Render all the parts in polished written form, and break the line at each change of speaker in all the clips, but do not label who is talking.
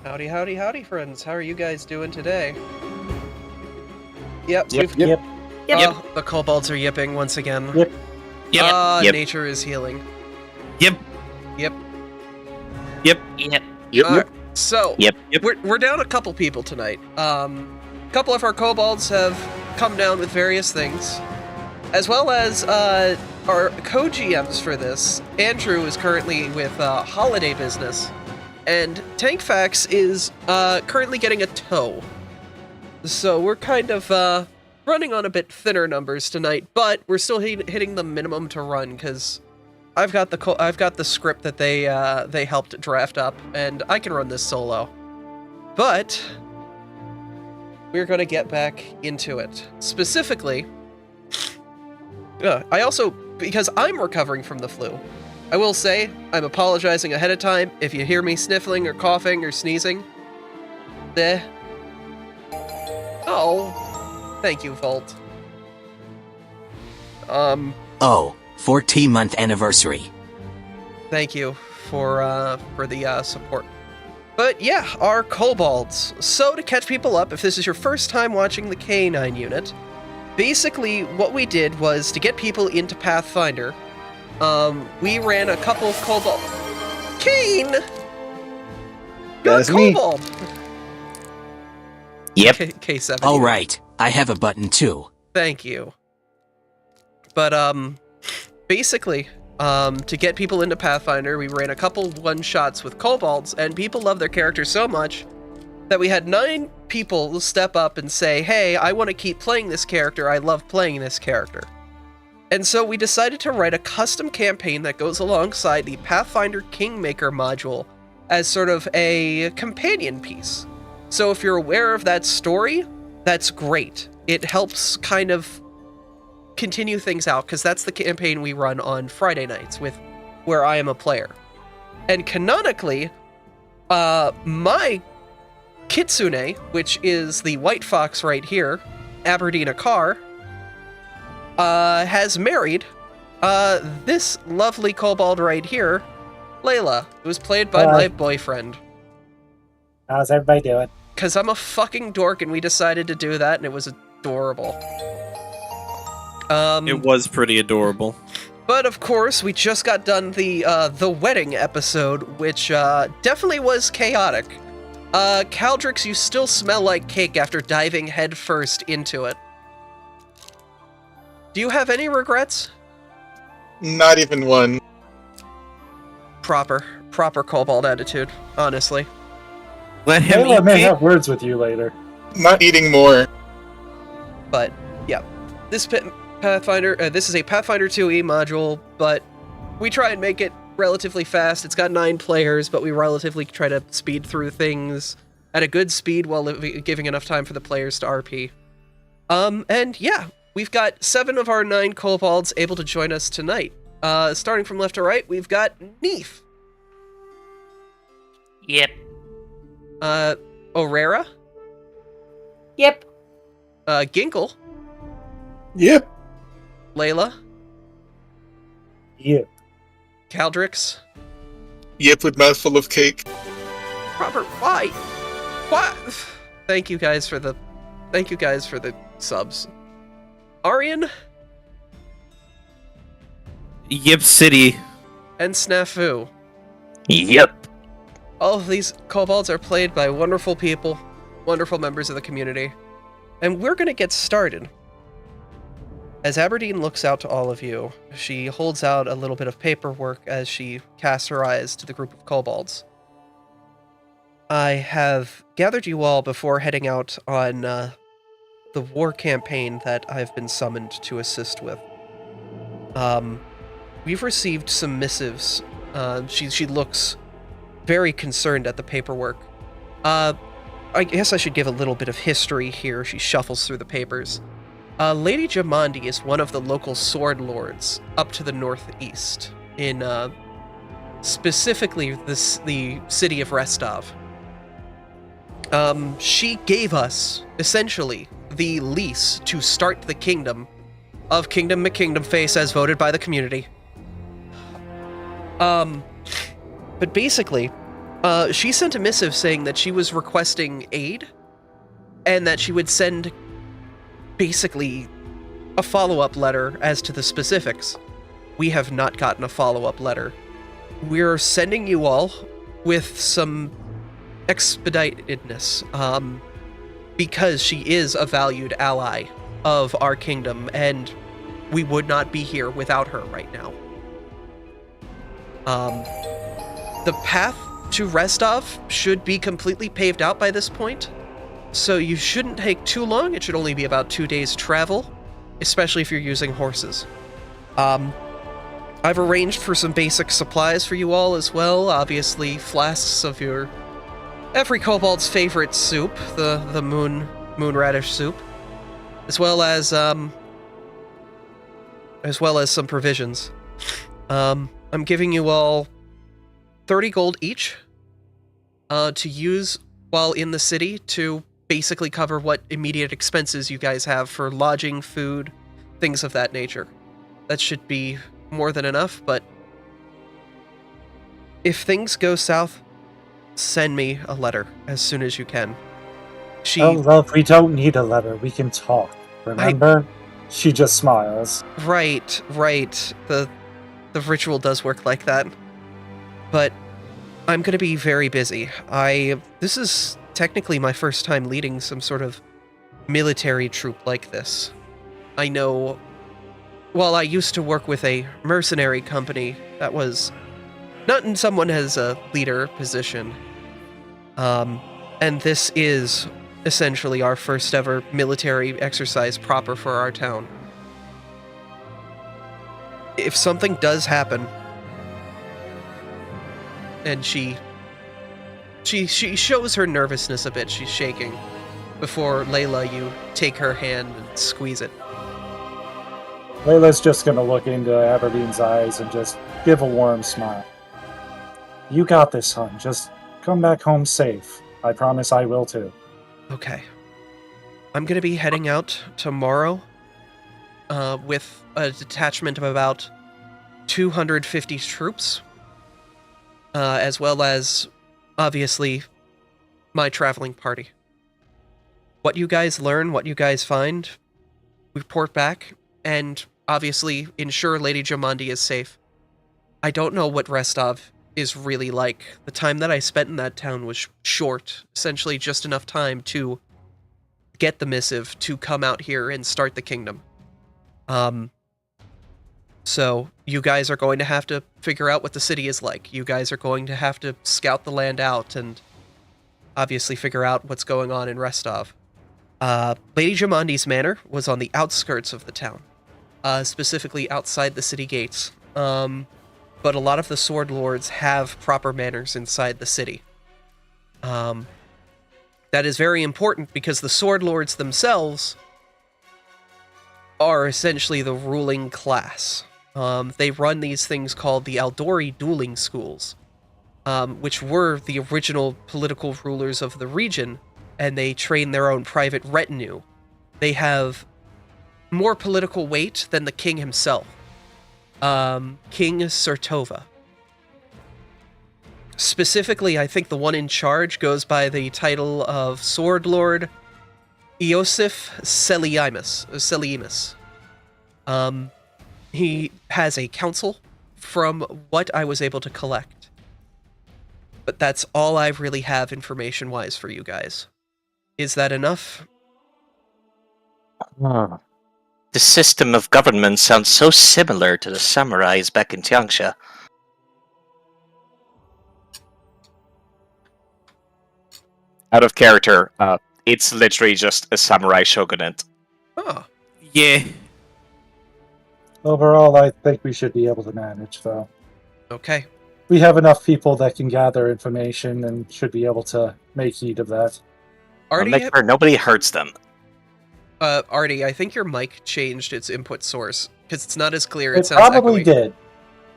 Howdy, howdy, howdy, friends. How are you guys doing today? Yep.
Yep.
The kobolds are yipping once again.
Yep.
Yep.
Nature is healing.
Yep.
Yep.
Yep.
Alright, so,
Yep.
We're down a couple people tonight. A couple of our kobolds have come down with various things, as well as our co-GMs for this. Andrew is currently with holiday business, and Tankfax is currently getting a tow. So we're kind of running on a bit thinner numbers tonight, but we're still hitting the minimum to run because I've got the script that they helped draft up, and I can run this solo. But we're gonna get back into it. Specifically, I also, because I'm recovering from the flu, I will say I'm apologizing ahead of time if you hear me sniffling or coughing or sneezing. Oh, thank you, Volt.
14-month anniversary.
Thank you for the support. But yeah, our kobolds. So to catch people up, if this is your first time watching the K-9 unit, basically what we did was to get people into Pathfinder. We ran a couple of kobold. Kane, you're a
That's me.
kobold.
Yep.
K7.
All right, I have a button too.
Thank you. But basically, to get people into Pathfinder, we ran a couple one-shots with kobolds, and people love their characters so much that we had 9 people step up and say, hey, I want to keep playing this character, I love playing this character. And so we decided to write a custom campaign that goes alongside the Pathfinder Kingmaker module as sort of a companion piece. So if you're aware of that story, that's great. It helps kind of continue things out, because that's the campaign we run on Friday nights with where I am a player. And canonically, my Kitsune, which is the white fox right here, Aberdeen Carr, has married this lovely kobold right here, Layla, who was played by my boyfriend.
How's everybody doing?
Because I'm a fucking dork and we decided to do that, and it was adorable.
It was pretty adorable.
But of course, we just got done the wedding episode, which definitely was chaotic. Caldrix, you still smell like cake after diving headfirst into it. Do you have any regrets?
Not even one.
Proper kobold attitude, honestly.
Let him
Layla
eat
may
cake.
have words with you later.
Not eating more.
But yeah, this Pathfinder, this is a Pathfinder 2e module, but we try and make it relatively fast. It's got 9 players, but we relatively try to speed through things at a good speed while giving enough time for the players to RP. And yeah, we've got 7 of our 9 kobolds able to join us tonight. Starting from left to right, we've got Neef.
Yep.
Orera.
Yep.
Ginkle.
Yep.
Layla.
Yeah.
Caldrix.
Yep, with mouthful of cake.
Robert, why? What? Thank you guys for the subs. Arian
Yep City.
and Snafu.
Yep.
All of these kobolds are played by wonderful people, wonderful members of the community. And we're gonna get started. As Aberdeen looks out to all of you, she holds out a little bit of paperwork as she casts her eyes to the group of kobolds. I have gathered you all before heading out on the war campaign that I've been summoned to assist with. We've received some missives. She looks very concerned at the paperwork. I guess I should give a little bit of history here. She shuffles through the papers. Lady Jamandi is one of the local sword lords up to the northeast, in specifically the city of Restov. She gave us, essentially, the lease to start the kingdom of Kingdom McKingdom Face as voted by the community. But basically, She sent a missive saying that she was requesting aid, and that she would send basically a follow-up letter as to the specifics. We have not gotten a follow-up letter. We're sending you all with some expeditedness, because she is a valued ally of our kingdom, and we would not be here without her right now. The path to Restov should be completely paved out by this point, so you shouldn't take too long. It should only be about 2 days travel, especially if you're using horses. I've arranged for some basic supplies for you all as well. Obviously, flasks of your every kobold's favorite soup, the moon radish soup, as well as some provisions. I'm giving you all 30 gold each to use while in the city to basically cover what immediate expenses you guys have for lodging, food, things of that nature. That should be more than enough, but if things go south, send me a letter as soon as you can.
Oh, love, we don't need a letter. We can talk. Remember? She just smiles.
Right. The ritual does work like that. But I'm going to be very busy. This is technically my first time leading some sort of military troop like this. I know, well, I used to work with a mercenary company that was not in someone as a leader position. And this is essentially our first ever military exercise proper for our town. If something does happen, and she shows her nervousness a bit, she's shaking, before Layla, you take her hand and squeeze it.
Layla's just gonna look into Aberdeen's eyes and just give a warm smile. You got this, hon. Just come back home safe. I promise I will too.
Okay. I'm gonna be heading out tomorrow with a detachment of about 250 troops, as well as, obviously, my traveling party. What you guys learn, what you guys find, report back, and obviously ensure Lady Jamandi is safe. I don't know what Restov is really like. The time that I spent in that town was short, essentially just enough time to get the missive to come out here and start the kingdom. So you guys are going to have to figure out what the city is like. You guys are going to have to scout the land out and obviously figure out what's going on in Restov. Lady Jamandi's manor was on the outskirts of the town, specifically outside the city gates. But a lot of the sword lords have proper manners inside the city. That is very important because the sword lords themselves are essentially the ruling class. They run these things called the Aldori dueling schools, which were the original political rulers of the region, and they train their own private retinue. They have more political weight than the king himself. King Sertova. Specifically, I think the one in charge goes by the title of Sword Lord Iosif Seliimus. He has a council from what I was able to collect. But that's all I really have information-wise for you guys. Is that enough?
The system of government sounds so similar to the samurais back in Tianxia. Out of character, it's literally just a samurai shogunate.
Oh.
Yeah.
Overall, I think we should be able to manage, though.
Okay.
We have enough people that can gather information and should be able to make heed of that.
Artie,
Make sure nobody hurts them.
Artie, I think your mic changed its input source, because it's not as clear. It
It
sounds
probably
echoey.
did.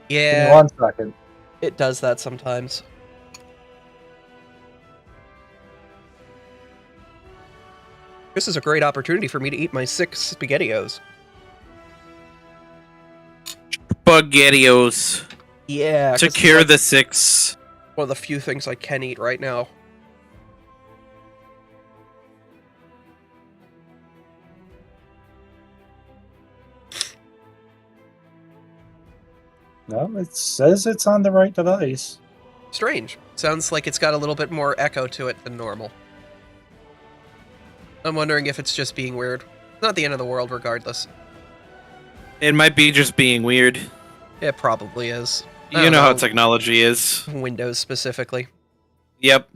Yeah.
Give me 1 second.
It does that sometimes. This is a great opportunity for me to eat my 6 SpaghettiOs.
Spaghettios.
Yeah. 'cause
Secure
like,
the 6.
One of the few things I can eat right now.
No, it says it's on the right device.
Strange. Sounds like it's got a little bit more echo to it than normal. I'm wondering if it's just being weird. Not the end of the world, regardless.
It might be just being weird.
It probably is. I
You
don't
know how technology is.
Windows specifically.
Yep.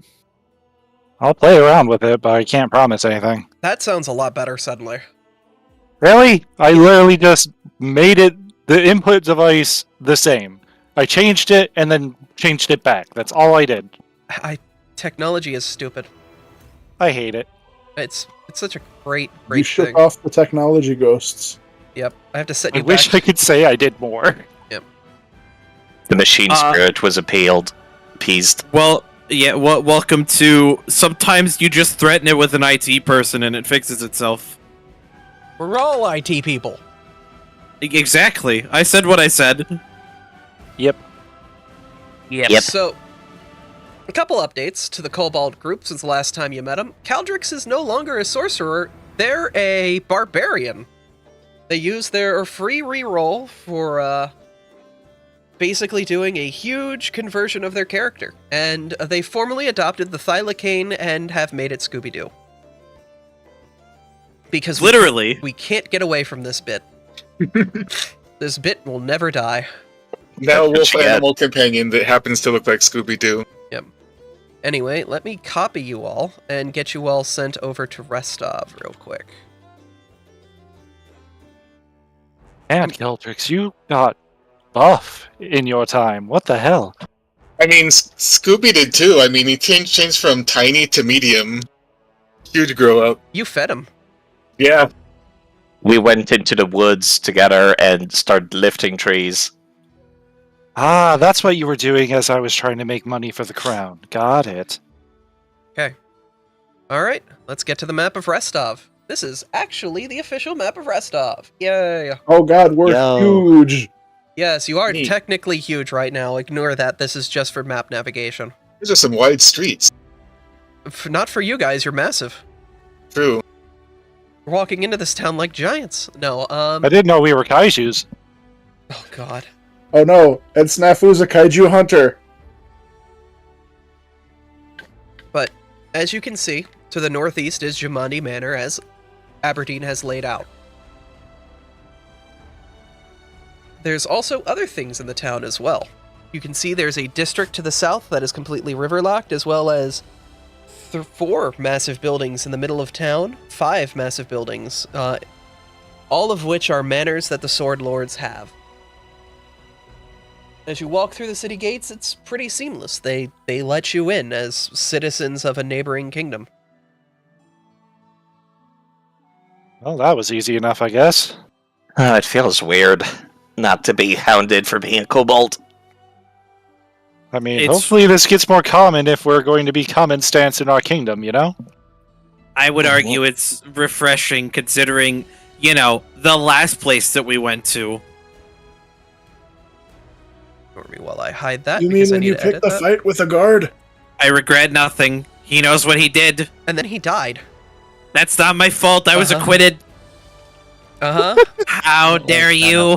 I'll play around with it, but I can't promise anything.
That sounds a lot better suddenly.
Really? I literally just made it, the input device, the same. I changed it and then changed it back. That's all I did.
Technology is stupid.
I hate it.
It's such a great
You shook
thing.
off the technology ghosts.
Yep. I have to set
I
you back.
wish I could say I did more.
The machine spirit was appeased.
Well, yeah, welcome to... Sometimes you just threaten it with an IT person and it fixes itself.
We're all IT people.
Exactly. I said what I said.
Yep.
Yep.
So, a couple updates to the Kobold group since the last time you met them. Caldrix is no longer a sorcerer. They're a barbarian. They use their free reroll for, basically doing a huge conversion of their character. And they formally adopted the Thylacane and have made it Scooby-Doo. Because
Literally.
we can't get away from this bit. This bit will never die.
Now
What
wolf
you got?
animal companion that happens to look like Scooby-Doo.
Anyway, let me copy you all and get you all sent over to Restov real quick.
And Gildrix, you got buff in your time. What the hell?
I mean, Scooby did too. I mean, he changed from tiny to medium. Huge grow up.
You fed him.
Yeah.
We went into the woods together and started lifting trees.
Ah, that's what you were doing as I was trying to make money for the crown. Got it.
Alright, let's get to the map of Restov. This is actually the official map of Restov. Yay!
Oh god, we're
Yo.
huge.
Yes, you are
Neat.
technically huge right now. Ignore that. This is just for map navigation.
These are some wide streets.
Not for you guys, you're massive.
True.
We're walking into this town like giants. No,
I didn't know we were kaijus.
oh god.
Oh no, and Snafu's a kaiju hunter.
But, as you can see, to the northeast is Jumanji Manor, as Aberdeen has laid out. There's also other things in the town as well. You can see there's a district to the south that is completely riverlocked, as well as 4 massive buildings in the middle of town, 5 massive buildings, all of which are manors that the Sword Lords have. As you walk through the city gates, it's pretty seamless. They let you in as citizens of a neighboring kingdom.
Well, that was easy enough, I guess.
It feels weird not to be hounded for being a kobold.
I mean,
It's-
hopefully this gets more common if we're going to be common stance in our kingdom, you know?
I would argue it's refreshing considering, you know, the last place that we went to.
Ignore me while I hide that.
You mean
because I
when
need
you
to
picked
edit
the
that.
fight with a guard?
I regret nothing. He knows what he did.
And then he died.
That's not my fault. I was
Uh-huh.
acquitted.
Uh-huh.
How dare you?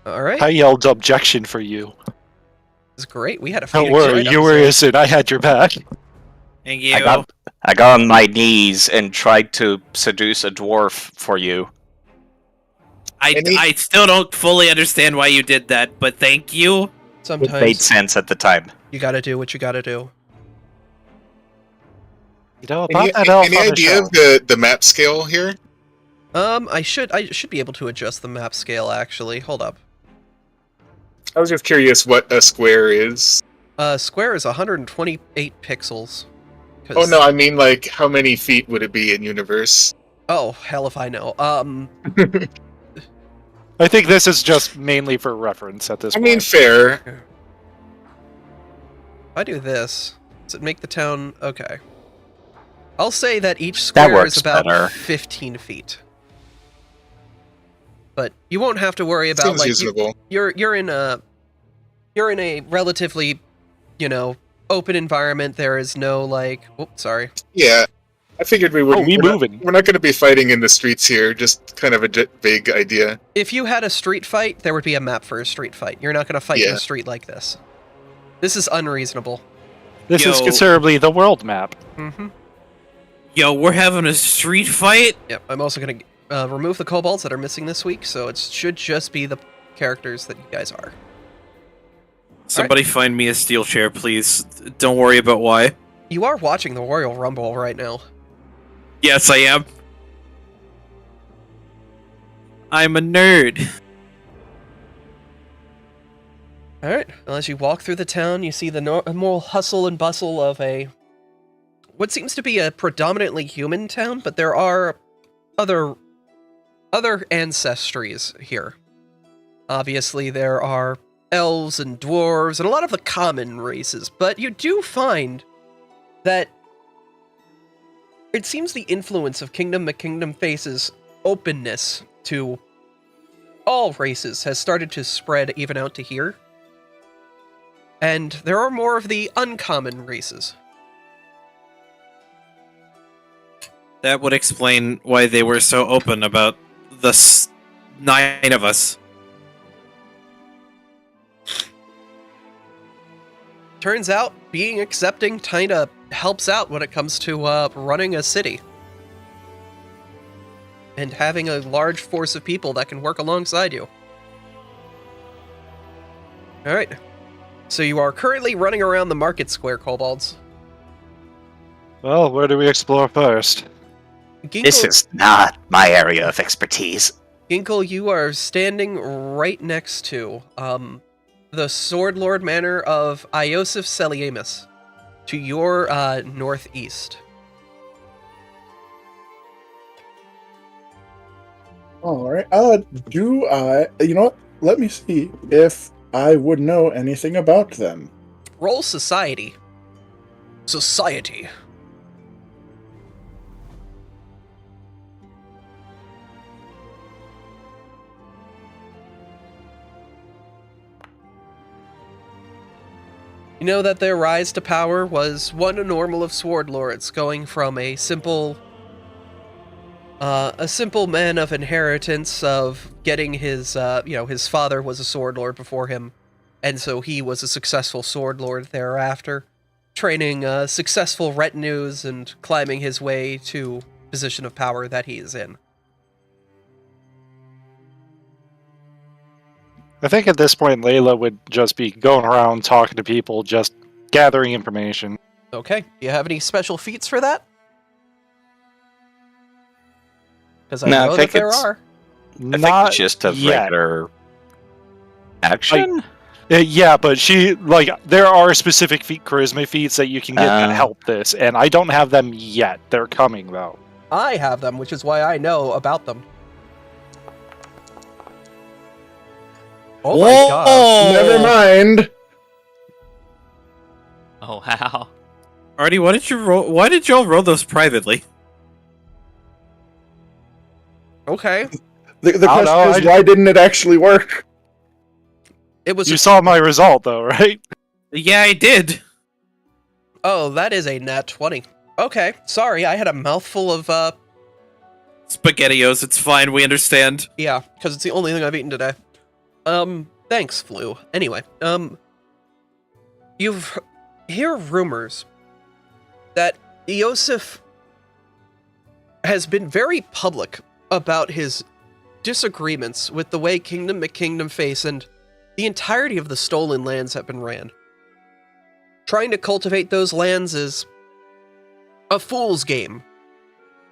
Alright.
I yelled objection for you.
It's great. We had a
Don't
Phoenix
worry,
Wright
you were
episode.
innocent. I had your back.
Thank you.
I got on my knees and tried to seduce a dwarf for you.
I still don't fully understand why you did that, but thank you.
It made
Sometimes
sense at the time.
you gotta do what you gotta do.
You know,
Any,
about that elf
any
on the
idea
show.
of the map scale here?
I should be able to adjust the map scale, actually. Hold up.
I was just curious what a square is.
Square is 128 pixels. 'Cause-
Oh no, I mean like how many feet would it be in universe?
Oh, hell if I know.
I think this is just mainly for reference at this
I
point.
mean fair.
If I do this, does it make the town... Okay. I'll say that each square
works
is about
better.
15 feet. but you won't have to worry about
Seems
like
reasonable.
you're in a relatively, open environment. There is no like, sorry.
Yeah, I figured we wouldn't.
we
we're not-
moving.
We're not going to be fighting in the streets here. Just kind of a vague idea.
If you had a street fight, there would be a map for a street fight. You're not going to fight in
Yeah.
a street like this. This is unreasonable.
This is
Yo.
considerably the world map.
Mm-hmm.
Yo, we're having a street fight?
Yep. I'm also going to remove the kobolds that are missing this week, so it should just be the characters that you guys are.
Somebody find me a steel chair, please. Don't worry about why.
You are watching the Royal Rumble right now.
Yes, I am. I'm a nerd.
All right. Well, as you walk through the town, you see the normal hustle and bustle of what seems to be a predominantly human town, but there are other ancestries here. Obviously, there are elves and dwarves and a lot of the common races, but you do find that it seems the influence of Kingdom McKingdom Face's openness to all races has started to spread even out to here. And there are more of the uncommon races.
That would explain why they were so open about the 9 of us.
Turns out, being accepting kinda helps out when it comes to running a city. And having a large force of people that can work alongside you. Alright. So you are currently running around the market square, kobolds.
Well, where do we explore first?
This is not my area of expertise.
Ginkle, you are standing right next to the Sword Lord Manor of Iosif Seliemus, to your northeast.
All right. Do I? You know what? Let me see if I would know anything about them.
Roll Society. Society. You know that their rise to power was one normal of sword lords, going from a simple man of inheritance of getting his, his father was a sword lord before him, and so he was a successful sword lord thereafter, training successful retinues and climbing his way to position of power that he is in.
I think at this point, Layla would just be going around talking to people, just gathering information.
Okay, do you have any special feats for that? Because I
No, I
know
think
that there
it's-
are.
I think
Not
it's just a
yet.
regular action.
Yeah, but there are specific charisma feats that you can get that help this, and I don't have them yet. They're coming, though.
I have them, which is why I know about them. Oh my god.
Never mind.
Oh wow.
Artie, why did y'all roll those privately?
Okay.
The
I don't know,
question is, why didn't it actually work?
It was
You saw my result, though, right?
Yeah, I did.
Oh, that is a nat 20. Okay, sorry, I had a mouthful of,
SpaghettiOs, it's fine, we understand.
yeah, because it's the only thing I've eaten today. Thanks, Flu. Anyway, you've hear rumors that Iosif has been very public about his disagreements with the way Kingdom McKingdom Face and the entirety of the stolen lands have been ran. Trying to cultivate those lands is a fool's game.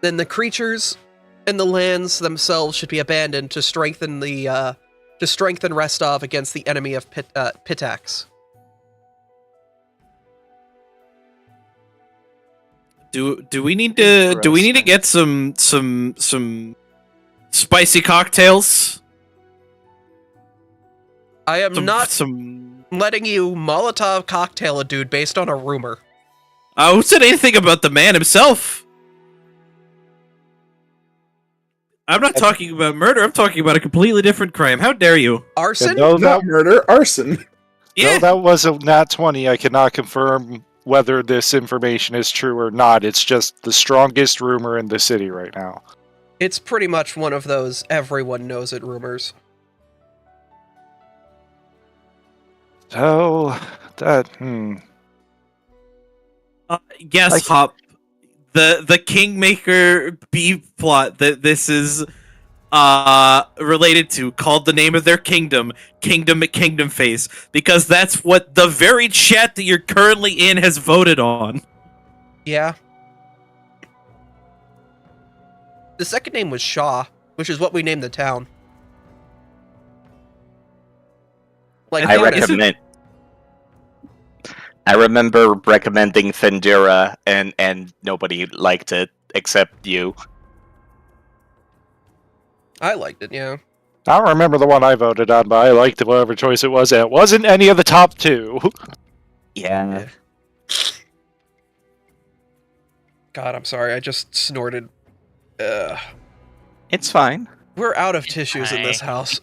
Then the creatures and the lands themselves should be abandoned to strengthen Restov against the enemy of Pitax.
Do we need to get some spicy cocktails?
I am not
some.
letting you Molotov cocktail a dude based on a rumor.
Who said anything about the man himself? I'm not talking about murder. I'm talking about a completely different crime. How dare you?
Arson?
Though
Not murder, arson.
Yeah.
that was a nat 20, I cannot confirm whether this information is true or not. It's just the strongest rumor in the city right now.
It's pretty much one of those everyone knows it rumors.
So, that,
Yes,
Like-
Hop. The Kingmaker B plot that this is related to, called the name of their kingdom, Kingdom Face, because that's what the very chat that you're currently in has voted on.
Yeah. The second name was Shaw, which is what we named the town. Like,
I
Venus.
recommend. I remember recommending Thundera, and nobody liked it except you.
I liked it, yeah.
I don't remember the one I voted on, but I liked whatever choice it was. It wasn't any of the top two.
Yeah.
God, I'm sorry. I just snorted.
It's fine.
We're out of tissues in this house.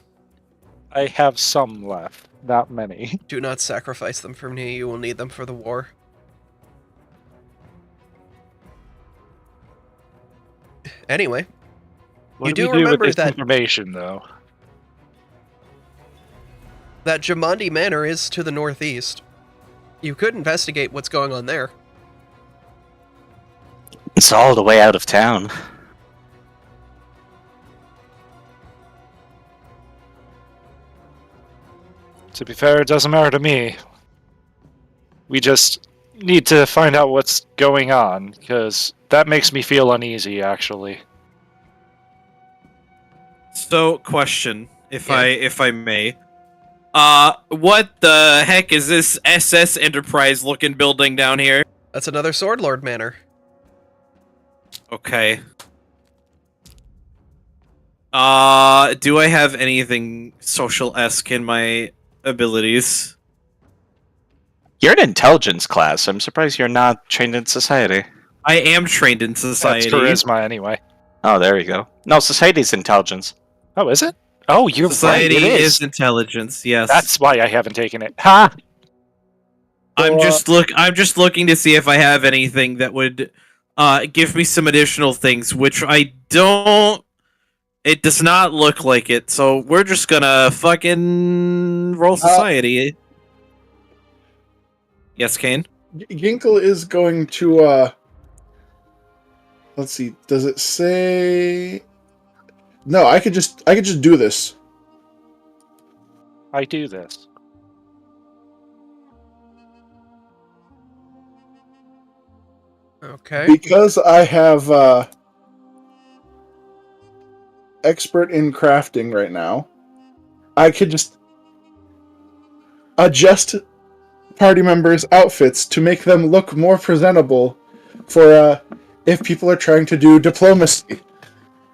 I have some left. Not many.
Do not sacrifice them for me. You will need them for the war. Anyway,
What
You
do
do
we do with
remember
this
that-
information, though?
that Jamandi Manor is to the northeast. You could investigate what's going on there.
It's all the way out of town.
To be fair, it doesn't matter to me. We just need to find out what's going on, because that makes me feel uneasy, actually.
So, question, if
Yeah.
I may. What the heck is this SS Enterprise looking building down here?
That's another Sword Lord Manor.
Okay. Do I have anything social-esque in my abilities?
You're an intelligence class. I'm surprised you're not trained in society.
I am trained in society.
That's charisma, anyway.
Oh, there you go. No, society's intelligence.
Oh, is it? Oh, you're
Society
right, it
is intelligence, yes.
That's why I haven't taken it. Ha!
I'm just looking to see if I have anything that would give me some additional things, which I don't. It does not look like it, so we're just gonna fucking roll society. Yes, Kane?
Ginkle is going to let's see, does it say No, I could just do this.
I do this.
Okay.
Because I have expert in crafting right now, I could just adjust party members' outfits to make them look more presentable for if people are trying to do diplomacy,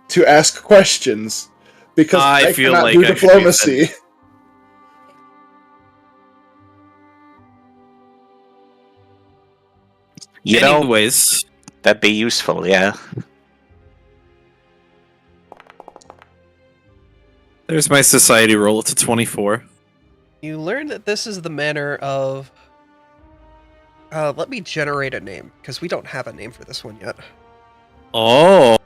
to ask questions, because I
feel
cannot
like
do
I should do
diplomacy.
You know,
Anyways,
that'd be useful, yeah.
there's my society roll. It's a 24.
You learn that this is the manor of... let me generate a name, because we don't have a name for this one yet.
Oh.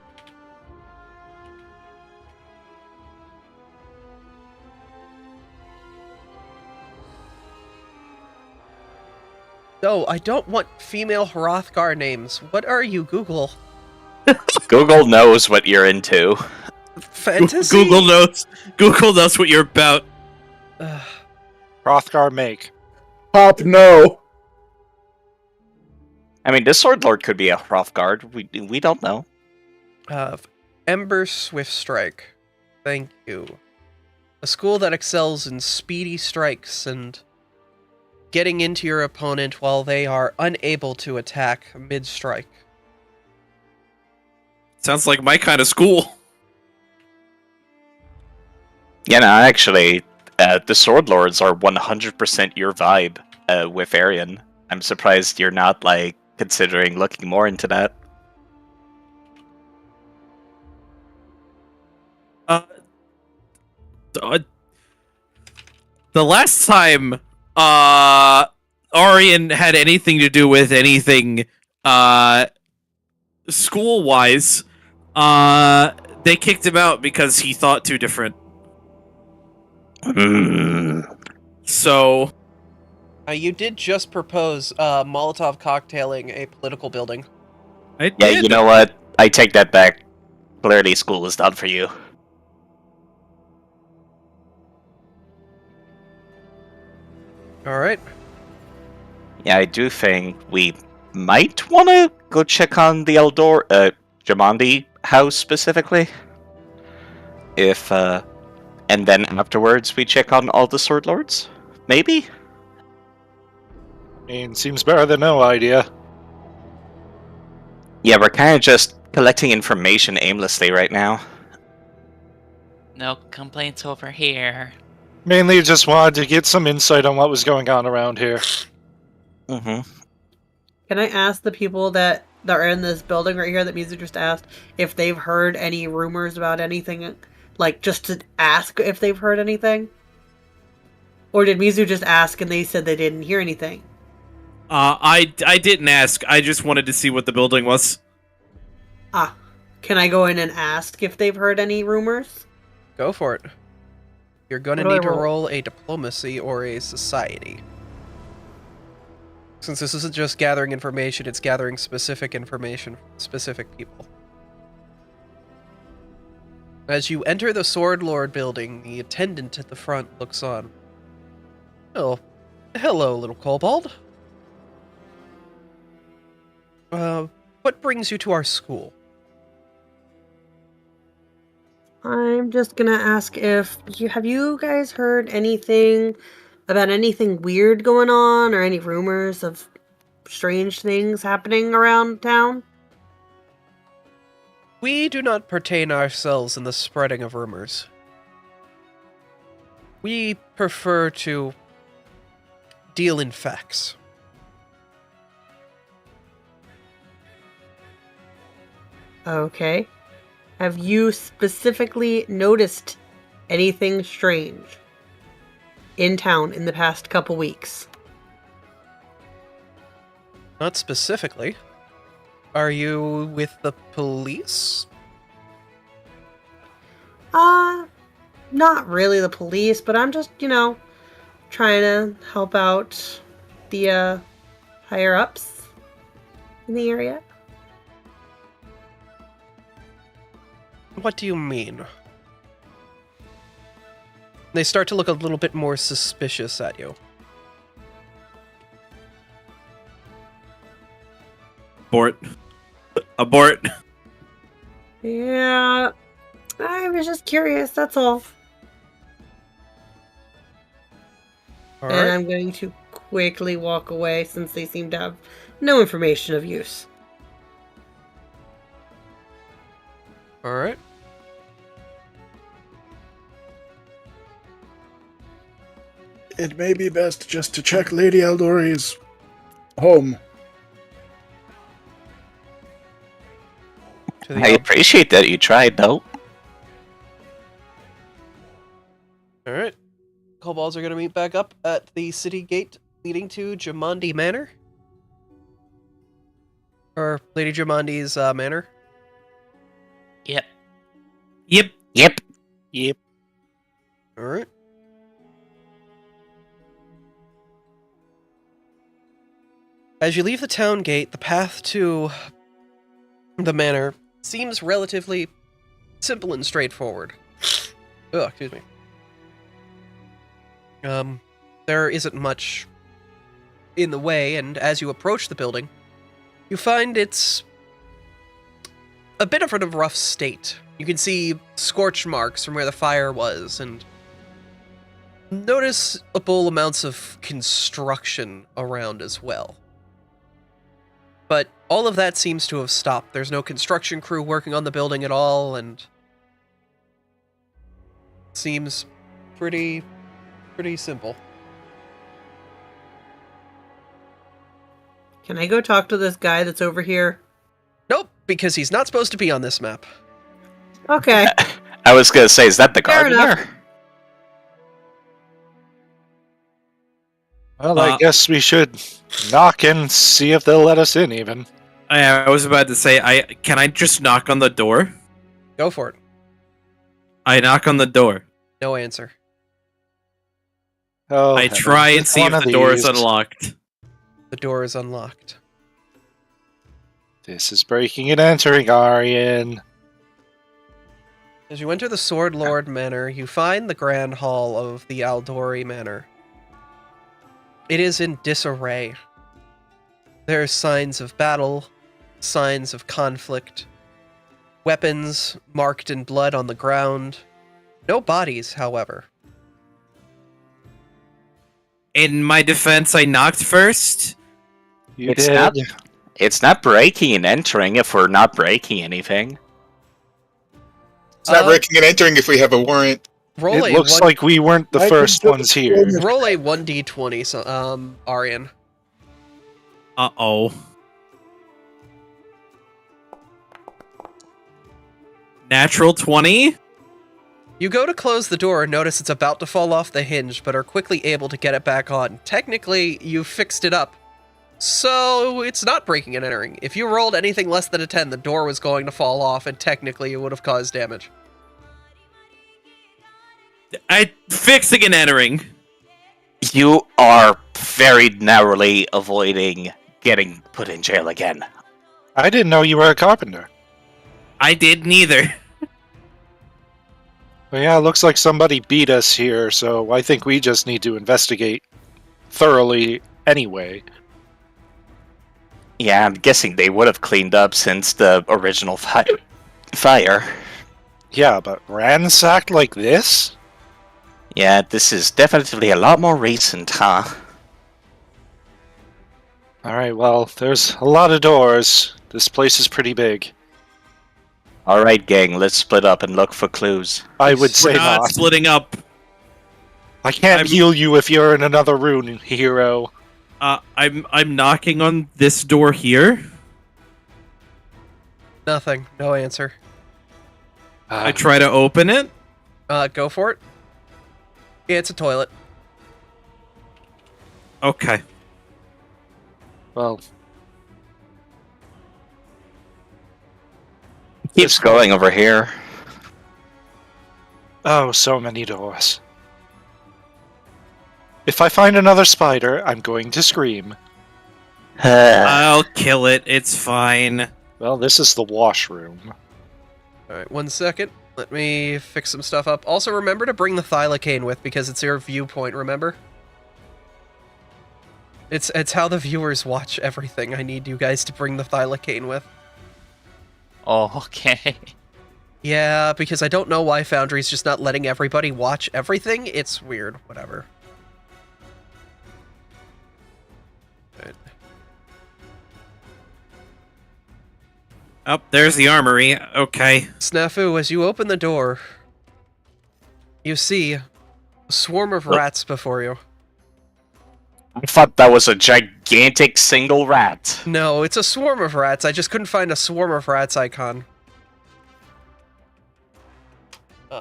No, I don't want female Hrothgar names. What are you, Google?
Google knows what you're into.
Fantasy?
Google knows what you're about.
Ugh.
Hrothgar make.
Pop, no.
I mean, this Sword Lord could be a Hrothgar. We don't know.
Ember Swift Strike. Thank you. A school that excels in speedy strikes and getting into your opponent while they are unable to attack mid-strike.
Sounds like my kind of school.
Yeah, no, actually, the Sword Lords are 100% your vibe with Arian. I'm surprised you're not, like, considering looking more into that.
Uh, the last time Arian had anything to do with anything school-wise, they kicked him out because he thought too different. So
You did just propose Molotov cocktailing a political building.
I
Yeah,
did.
you know what? I take that back. Clearly, school is done for you.
All right.
Yeah, I do think we might want to go check on the Jamandi house specifically. If, and then afterwards we check on all the Sword Lords? Maybe?
I mean, seems better than no idea.
Yeah, we're kind of just collecting information aimlessly right now.
No complaints over here.
Mainly just wanted to get some insight on what was going on around here.
Mm-hmm.
Can I ask the people that are in this building right here that Mizu just asked if they've heard any rumors about anything? Like, just to ask if they've heard anything? Or did Mizu just ask and they said they didn't hear anything?
I didn't ask. I just wanted to see what the building was.
Ah. Can I go in and ask if they've heard any rumors?
Go for it. You're going to
What do I
need to
roll?
roll a diplomacy or a society. Since this isn't just gathering information, it's gathering specific information from specific people. As you enter the Sword Lord building, the attendant at the front looks on. Oh, hello, little kobold. What brings you to our school?
I'm just gonna ask if have you guys heard anything about anything weird going on or any rumors of strange things happening around town?
We do not pertain ourselves in the spreading of rumors. We prefer to deal in facts.
Okay. Have you specifically noticed anything strange in town in the past couple weeks?
Not specifically. Are you with the police?
Not really the police, but I'm just, trying to help out the, higher ups in the area.
What do you mean? They start to look a little bit more suspicious at you.
Abort. Abort.
Yeah, I was just curious, that's all.
All
And
right.
I'm going to quickly walk away since they seem to have no information of use.
All right.
It may be best just to check Lady Eldori's home.
To the
I appreciate that you tried, though.
All right. Kobolds are going to meet back up at the city gate leading to Jamandi Manor. Or Lady Jamandi's manor.
Yep.
Yep.
Yep.
Yep.
All right. As you leave the town gate, the path to the manor seems relatively simple and straightforward. Oh, excuse me. There isn't much in the way, and as you approach the building, you find it's a bit of a rough state. You can see scorch marks from where the fire was, and noticeable amounts of construction around as well. But all of that seems to have stopped. There's no construction crew working on the building at all, and it seems pretty simple.
Can I go talk to this guy that's over here?
Nope, because he's not supposed to be on this map.
Okay.
I was gonna say, is that the
Fair enough.
gardener?
Well, I guess we should knock and see if they'll let us in, even.
I was about to say, can I just knock on the door?
Go for it.
I knock on the door.
No answer.
Oh,
I try and see if the door is unlocked.
The door is unlocked.
This is breaking and entering, Aryan.
As you enter the Sword Lord Manor, you find the Grand Hall of the Aldori Manor. It is in disarray. There are signs of battle, signs of conflict, weapons marked in blood on the ground. No bodies, however.
In my defense, I knocked first.
You
It's
did.
not. It's not breaking and entering if we're not breaking anything.
It's not breaking and entering if we have a warrant.
Roll
It
a
looks
one-
like we weren't the
I
first
think
ones here.
Roll a 1d20, Aryan.
Uh-oh. Natural 20?
You go to close the door and notice it's about to fall off the hinge, but are quickly able to get it back on. Technically, you fixed it up. So, it's not breaking and entering. If you rolled anything less than a 10, the door was going to fall off, and technically it would have caused damage.
Fixing and entering.
You are very narrowly avoiding getting put in jail again.
I didn't know you were a carpenter.
I did neither.
Well, yeah, it looks like somebody beat us here, so I think we just need to investigate thoroughly anyway.
Yeah, I'm guessing they would have cleaned up since the original fire.
Yeah, but ransacked like this?
Yeah, this is definitely a lot more recent, huh?
Alright, well, there's a lot of doors. This place is pretty big.
Alright, gang, let's split up and look for clues.
I would say
We're not
not.
splitting up.
I can't
I'm-
heal you if you're in another room, hero.
I'm knocking on this door here.
Nothing. No answer.
I try to open it.
Go for it. Yeah, it's a toilet.
Okay.
Well,
Keeps going over here.
oh, so many doors. If I find another spider, I'm going to scream.
I'll kill it. It's fine.
Well, this is the washroom.
Alright, 1 second. Let me fix some stuff up. Also, remember to bring the thylacane with, because it's your viewpoint, remember? It's how the viewers watch everything. I need you guys to bring the thylacane with.
Oh, okay.
Yeah, because I don't know why Foundry's just not letting everybody watch everything. It's weird. Whatever. Right.
Oh, there's the armory. Okay.
Snafu, as you open the door, you see a swarm of rats before you.
I thought that was a gigantic single rat.
No, it's a swarm of rats. I just couldn't find a swarm of rats icon.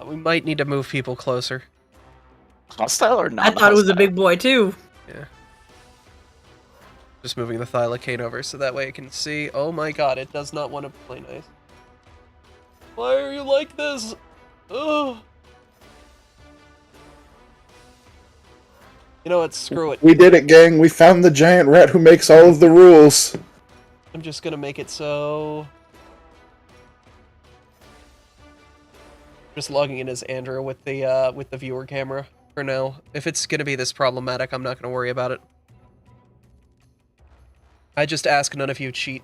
We might need to move people closer.
Hostile or not?
I thought it was a big boy too.
Yeah. Just moving the thylacane over so that way I can see. Oh my god, it does not want to play nice. Why are you like this? Ugh. You know what? Screw it.
We did it, gang. We found the giant rat who makes all of the rules.
I'm just gonna make it so... Just logging in as Andrew with the viewer camera for now. If it's gonna be this problematic, I'm not gonna worry about it. I just ask none of you cheat.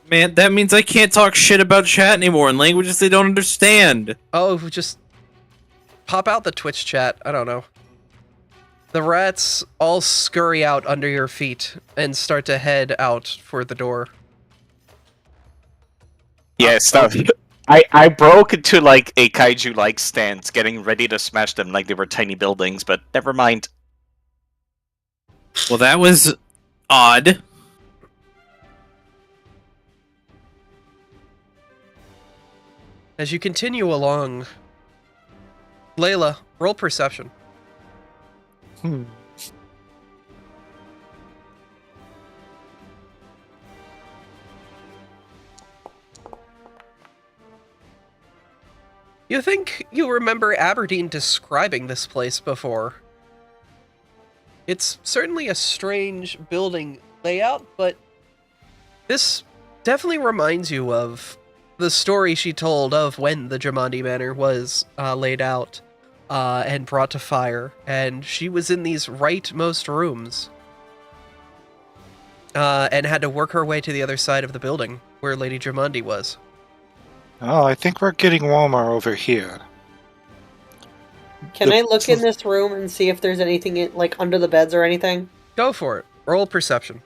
Man, that means I can't talk shit about chat anymore in languages they don't understand.
Oh, just pop out the Twitch chat. I don't know. The rats all scurry out under your feet and start to head out for the door.
Yeah, stop. I broke into like a kaiju-like stance, getting ready to smash them like they were tiny buildings, but never mind.
Well, that was odd.
As you continue along, Layla, roll perception. You think you remember Aberdeen describing this place before. It's certainly a strange building layout, but this definitely reminds you of the story she told of when the Jamandi Manor was laid out and brought to fire, and she was in these rightmost rooms and had to work her way to the other side of the building where Lady Jamandi was.
Oh, I think we're getting warmer over here.
Can I look in this room and see if there's anything like under the beds or anything?
Go for it. Roll perception.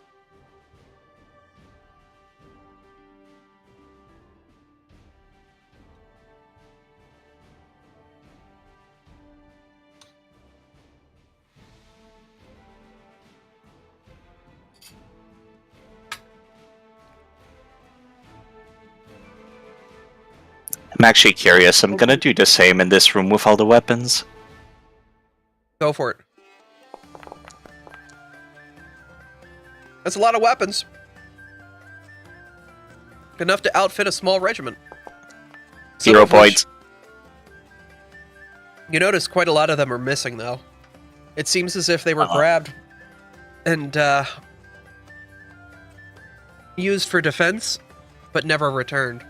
I'm actually curious. I'm gonna do the same in this room with all the weapons.
Go for it. That's a lot of weapons. Enough to outfit a small regiment.
0 points.
You notice quite a lot of them are missing, though. It seems as if they were grabbed and used for defense, but never returned.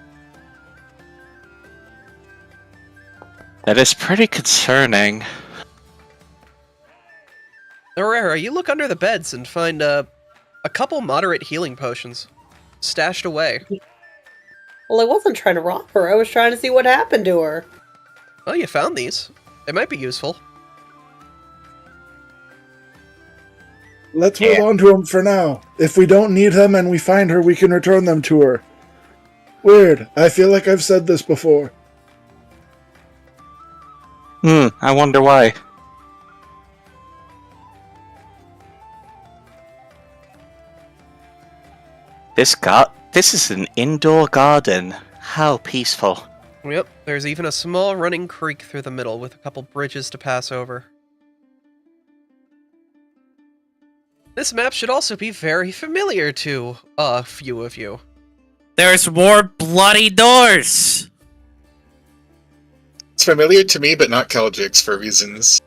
That is pretty concerning.
Aurora, you look under the beds and find a couple moderate healing potions stashed away.
Well, I wasn't trying to rob her. I was trying to see what happened to her.
Oh, you found these. They might be useful.
Let's hold on to them for now. If we don't need them and we find her, we can return them to her. Weird. I feel like I've said this before.
I wonder why. This is an indoor garden. How peaceful.
Yep, there's even a small running creek through the middle with a couple bridges to pass over. This map should also be very familiar to a few of you.
There's more bloody doors!
It's familiar to me, but not Keldric's for reasons.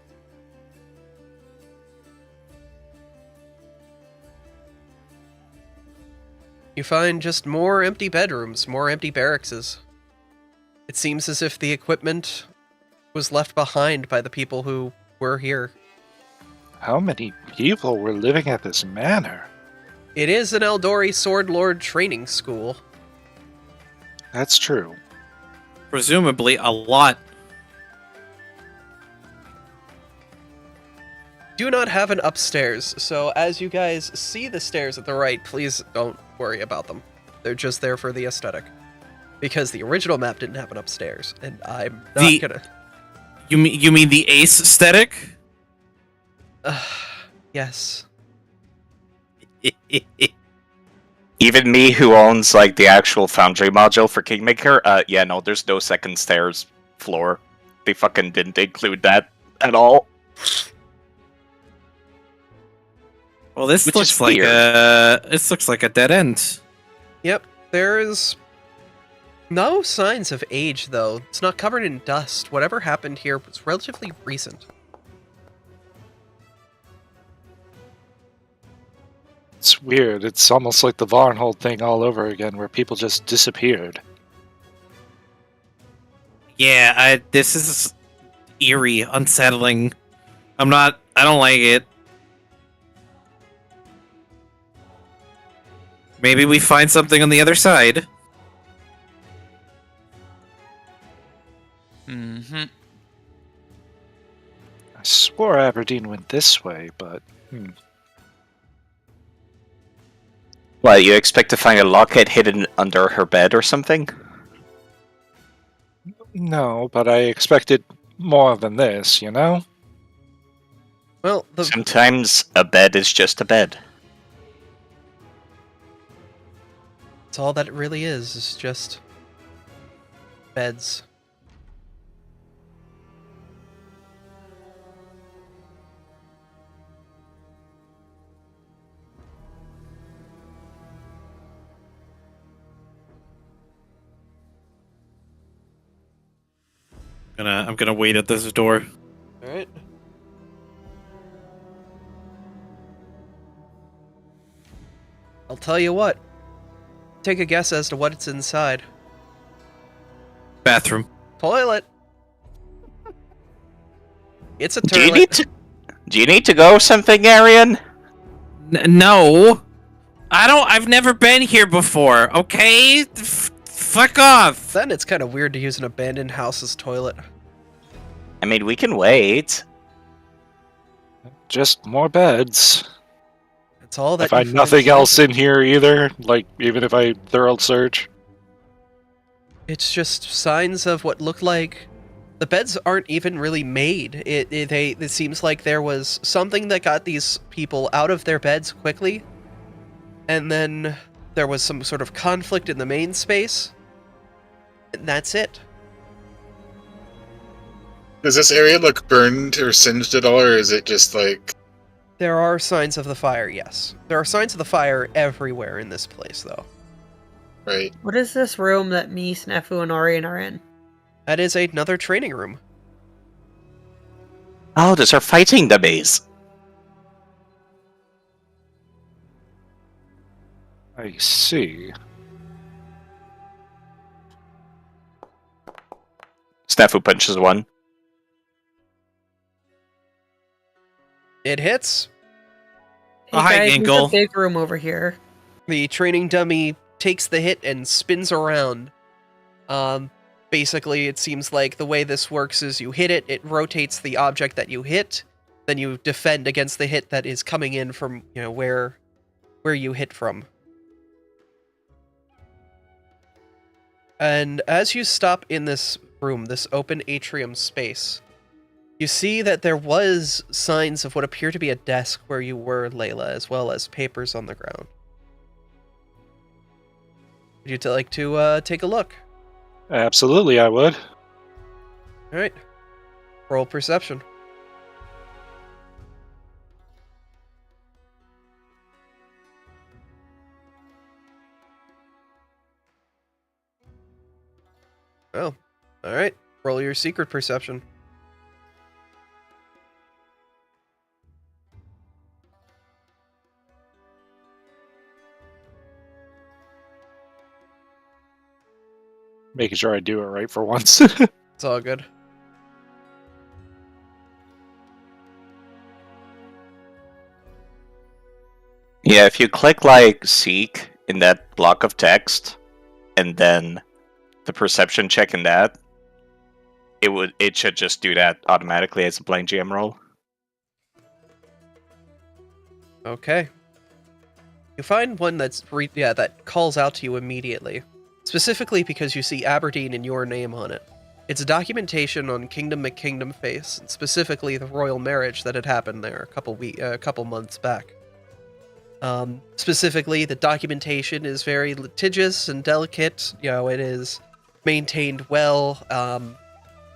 You find just more empty bedrooms, more empty barrackses. It seems as if the equipment was left behind by the people who were here.
How many people were living at this manor?
It is an Eldori Sword Lord training school.
That's true.
Presumably a lot.
Do not have an upstairs, so as you guys see the stairs at the right, please don't worry about them. They're just there for the aesthetic. Because the original map didn't have an upstairs, and I'm not gonna...
You mean the ace aesthetic?
Yes.
Even me, who owns like the actual foundry module for Kingmaker, yeah, no, there's no second stairs floor. They fucking didn't include that at all.
Well, this
Which
looks
is
like
weird.
this looks like a dead end.
Yep, there's no signs of age, though. It's not covered in dust. Whatever happened here was relatively recent.
It's weird. It's almost like the Varnhold thing all over again, where people just disappeared.
Yeah, this is eerie, unsettling. I don't like it. Maybe we find something on the other side.
Mm-hmm.
I swore Aberdeen went this way, but...
What, you expect to find a locket hidden under her bed or something?
No, but I expected more than this, you know?
Well,
Sometimes a bed is just a bed.
It's all that it really is just beds.
I'm gonna wait at this door.
All right. I'll tell you what. Take a guess as to what's inside.
Bathroom.
Toilet. It's a
Do you
toilet.
need to go something, Arian?
No. I've never been here before, okay? Fuck off.
Then it's kind of weird to use an abandoned house's toilet.
I mean, we can wait.
Just more beds.
It's all that.
I find nothing else in here either. Like, even if I thorough search.
It's just signs of what looked like. The beds aren't even really made. It seems like there was something that got these people out of their beds quickly, and then there was some sort of conflict in the main space, and that's it.
Does this area look burned or singed at all, or is it just like...
There are signs of the fire, yes. There are signs of the fire everywhere in this place, though.
Right.
What is this room that me, Snafu, and Orion are in?
That is another training room.
Oh, those are fighting dummies.
I see.
Snafu punches one.
It hits.
Hey
Hi,
guys,
Ginkle.
there's a big room over here.
The training dummy takes the hit and spins around. Basically, it seems like the way this works is you hit it, it rotates the object that you hit, then you defend against the hit that is coming in from, where you hit from. And as you stop in this room, this open atrium space, you see that there was signs of what appear to be a desk where you were, Layla, as well as papers on the ground. Would you like to take a look?
Absolutely, I would.
Alright. Roll perception. Oh. Alright. Roll your secret perception.
Making sure I do it right for once.
It's all good.
Yeah, if you click like seek in that block of text, and then the perception check in that, it should just do that automatically as a blind GM roll.
Okay. You find one that calls out to you immediately. Specifically because you see Aberdeen and your name on it. It's documentation on Kingdom McKingdom Face, and specifically the royal marriage that had happened there a couple months back. Specifically, the documentation is very litigious and delicate. It is maintained well.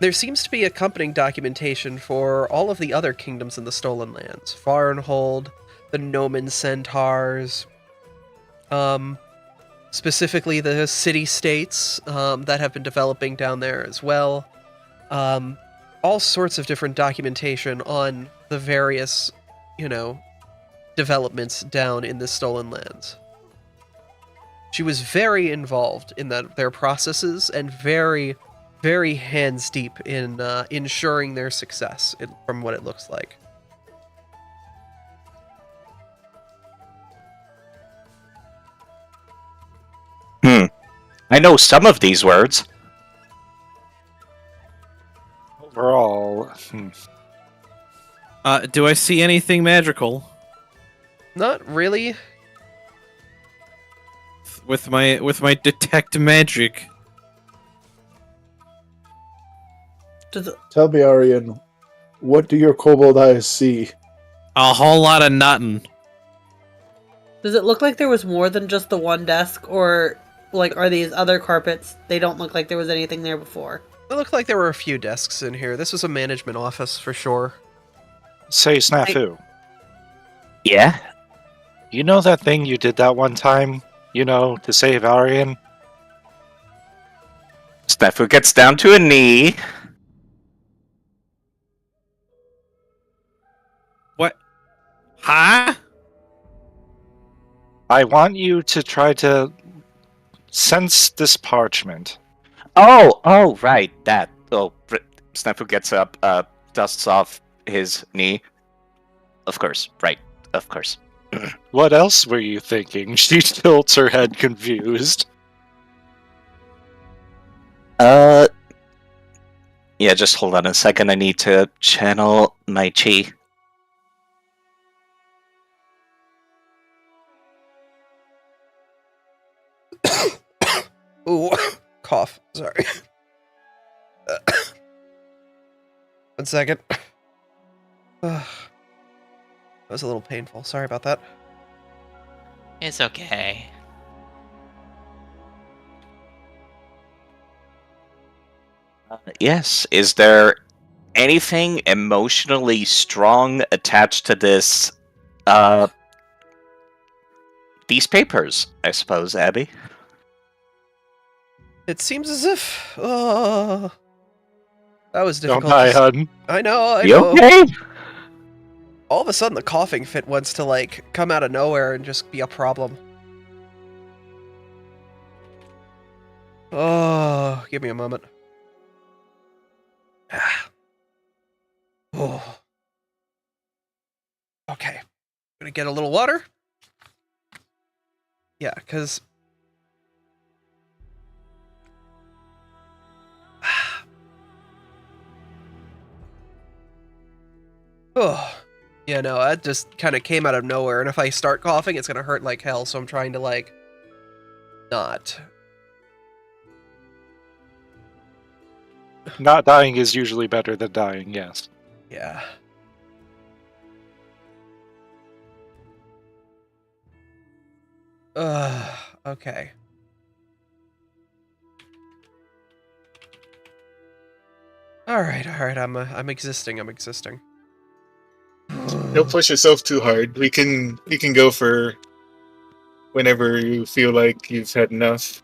There seems to be accompanying documentation for all of the other kingdoms in the Stolen Lands. Farnhold, the Noman Centaurs, specifically the city-states that have been developing down there as well. All sorts of different documentation on the various, developments down in the Stolen Lands. She was very involved in their processes and very, very hands deep in ensuring their success, from what it looks like.
I know some of these words.
Overall,
Do I see anything magical
Not really.
with my detect magic?
Tell me, Arian, what do your kobold eyes see?
A whole lot of nothing.
Does it look like there was more than just the one desk, or like, are these other carpets? They don't look like there was anything there before.
It looked like there were a few desks in here. This was a management office for sure.
Say, Snafu,
Yeah?
you know that thing you did that one time? You know, to save Arian?
Snafu gets down to a knee.
What? Huh?
I want you to try to sense this parchment.
Oh, right, that. Snafu gets up, dusts off his knee. Of course, right, of course.
What else were you thinking? She tilts her head confused.
Yeah, just hold on a second. I need to channel my chi.
Ooh, cough. Sorry. 1 second. That was a little painful. Sorry about that.
It's okay.
Yes, is there anything emotionally strong attached to this, these papers, I suppose, Abby?
It seems as if... that was difficult.
Don't die, hun.
I know, I
You
know.
okay?
All of a sudden, the coughing fit wants to, like, come out of nowhere and just be a problem. Oh, give me a moment. Oh. Okay. Gonna get a little water. Yeah, because... Oh. Yeah, no, that just kind of came out of nowhere, and if I start coughing, it's gonna hurt like hell, so I'm trying to, like, not.
Not dying is usually better than dying, yes.
Yeah. Okay. Alright, I'm existing.
Don't push yourself too hard. We can go for whenever you feel like you've had enough.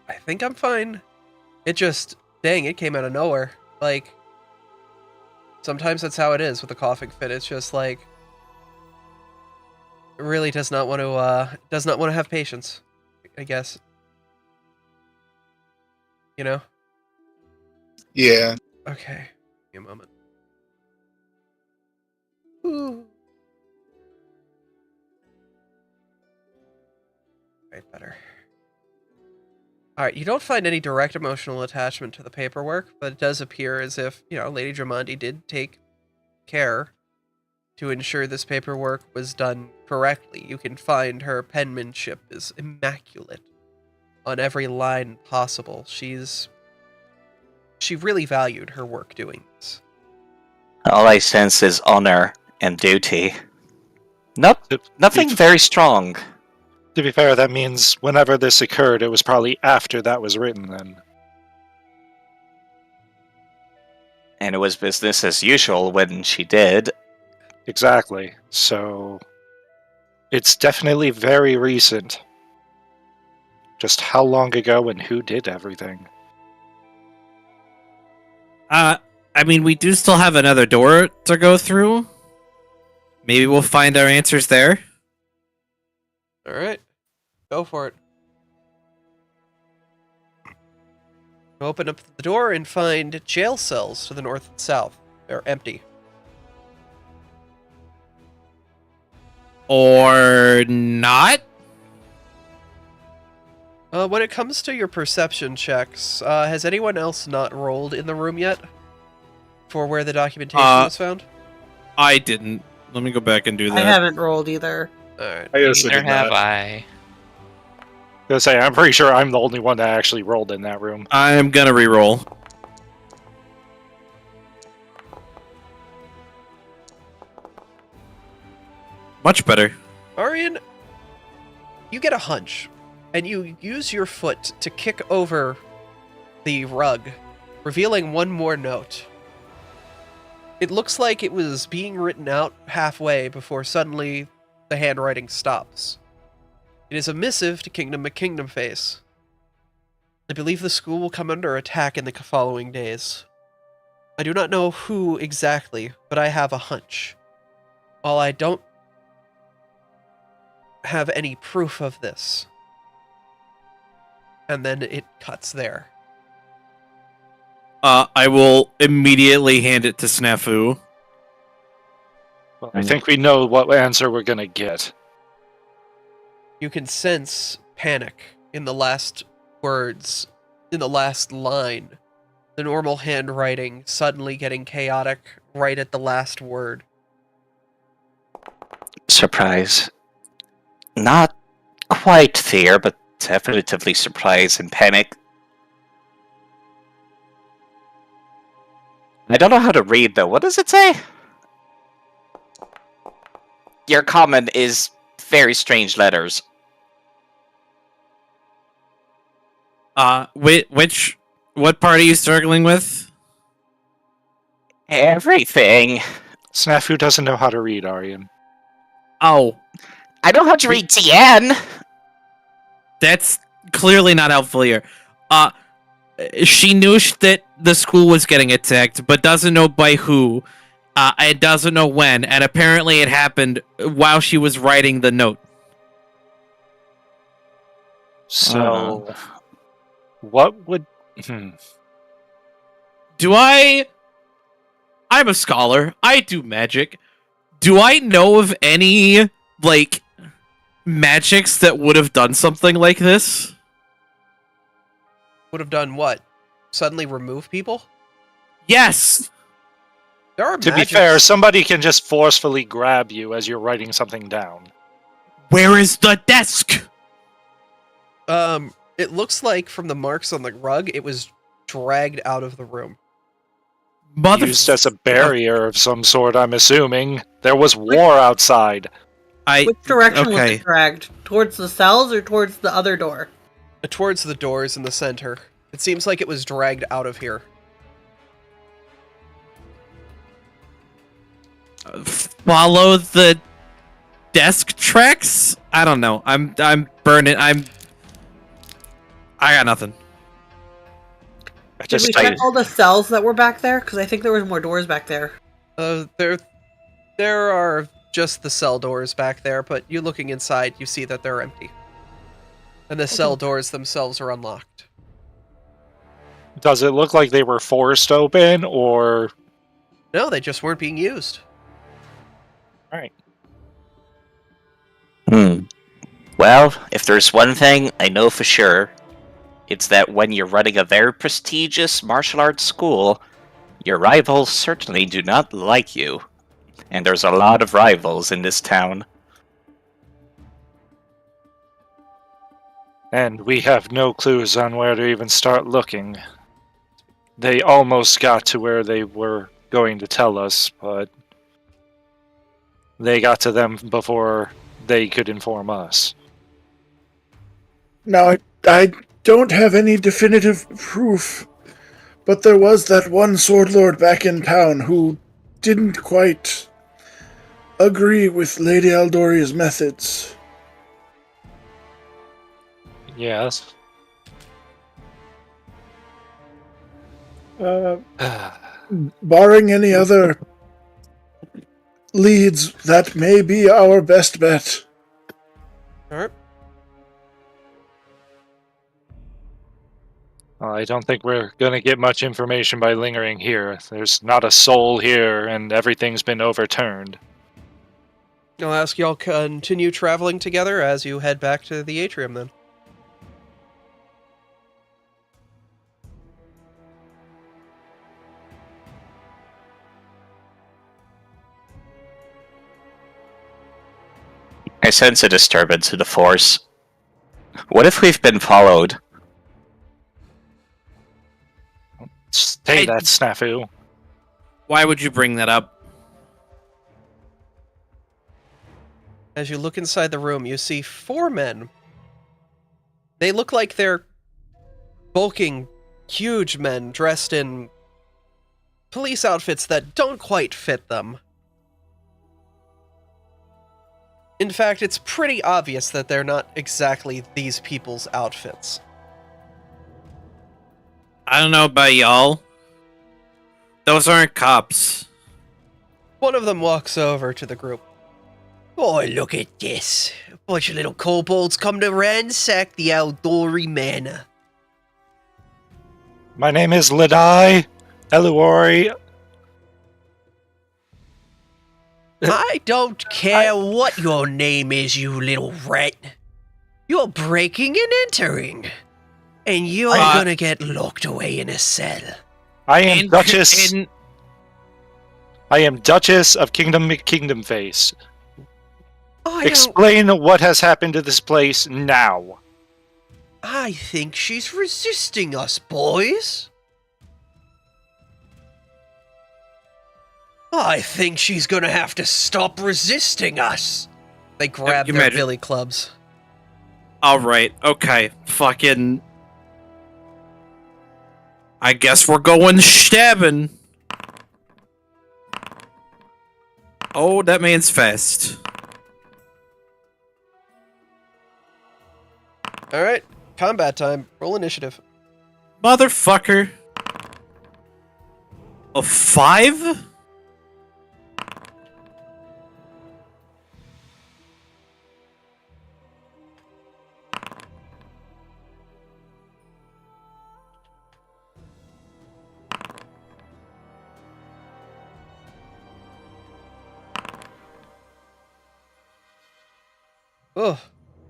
I think I'm fine. It just, dang, it came out of nowhere. Like, sometimes that's how it is with a coughing fit. It's just like, it really does not want to have patience, I guess. You know?
Yeah.
Okay. Give me a moment. Ooh. Right, better. Alright, you don't find any direct emotional attachment to the paperwork, but it does appear as if, you know, Lady Dramandi did take care to ensure this paperwork was done correctly. You can find her penmanship is immaculate on every line possible. She really valued her work doing this.
All I sense is honor and duty. Nothing very strong.
To be fair, that means whenever this occurred, it was probably after that was written then.
And it was business as usual when she did.
Exactly. So, it's definitely very recent. Just how long ago and who did everything.
I mean, we do still have another door to go through. Maybe we'll find our answers there.
Alright. Go for it. Open up the door and find jail cells to the north and south. They're empty.
Or not?
When it comes to your perception checks, has anyone else not rolled in the room yet? For where the documentation was found?
I didn't. Let me go back and do that.
I haven't rolled either.
Alright.
I also
Neither
did
have
not.
I.
I was gonna say, I'm pretty sure I'm the only one that actually rolled in that room.
I'm gonna re-roll. Much better.
Arian, you get a hunch and you use your foot to kick over the rug, revealing one more note. It looks like it was being written out halfway before suddenly the handwriting stops. It is a missive to Kingdom McKingdom Face. I believe the school will come under attack in the following days. I do not know who exactly, but I have a hunch. While I don't have any proof of this. And then it cuts there.
I will immediately hand it to Snafu.
Well, I think we know what answer we're gonna get.
You can sense panic in the last words, in the last line. The normal handwriting suddenly getting chaotic right at the last word.
Surprise. Not quite fear, but definitively surprise and panic. I don't know how to read, though. What does it say? Your comment is very strange letters.
What part are you struggling with?
Everything.
Snafu doesn't know how to read, Aryan.
Oh,
I know how to read TN.
that's clearly not helpful here. She knew that the school was getting attacked, but doesn't know by who. It doesn't know when, and apparently it happened while she was writing the note.
So, what would...
I'm a scholar. I do magic. Do I know of any, magics that would have done something like this?
Would have done what? Suddenly remove people?
Yes!
There are
To be
magics.
fair, somebody can just forcefully grab you as you're writing something down.
Where is the desk?
It looks like from the marks on the rug, it was dragged out of the room.
Used as a barrier of some sort, I'm assuming. There was war outside.
Which direction was it dragged? Towards the cells or towards the other door?
Towards the doors in the center. It seems like it was dragged out of here.
Follow the desk tracks? I don't know. I'm burning. I got nothing.
Did we check all the cells that were back there? Because I think there was more doors back there.
There are just the cell doors back there, but you looking inside, you see that they're empty. And the cell doors themselves are unlocked.
Does it look like they were forced open, or...
No, they just weren't being used.
Alright.
Well, if there's one thing I know for sure, it's that when you're running a very prestigious martial arts school, your rivals certainly do not like you. And there's a lot of rivals in this town.
And we have no clues on where to even start looking. They almost got to where they were going to tell us, but they got to them before they could inform us.
Now, I don't have any definitive proof, but there was that one sword lord back in town who didn't quite agree with Lady Aldoria's methods.
Yes.
Barring any other leads, that may be our best bet.
Alright.
I don't think we're going to get much information by lingering here. There's not a soul here, and everything's been overturned.
I'll ask y'all continue traveling together as you head back to the atrium then.
I sense a disturbance in the force. What if we've been followed?
Say that, Snafu.
Why would you bring that up?
As you look inside the room, you see 4 men They look like they're bulking, huge men dressed in police outfits that don't quite fit them. In fact, it's pretty obvious that they're not exactly these people's outfits.
I don't know about y'all. Those aren't cops.
One of them walks over to the group. Oh, look at this. A bunch of little kobolds come to ransack the Aldori Manor.
My name is Ladai Eluori.
I don't care what your name is, you little rat. You're breaking and entering. And you're gonna get locked away in a cell.
I am Duchess. I am Duchess of Kingdom Face. Explain what has happened to this place now.
I think she's resisting us, boys. I think she's gonna have to stop resisting us. They grab their billy clubs.
Alright, okay. Fucking... I guess we're going stabbing. Oh, that man's fast.
Alright, combat time. Roll initiative.
Motherfucker. A 5?
Ugh,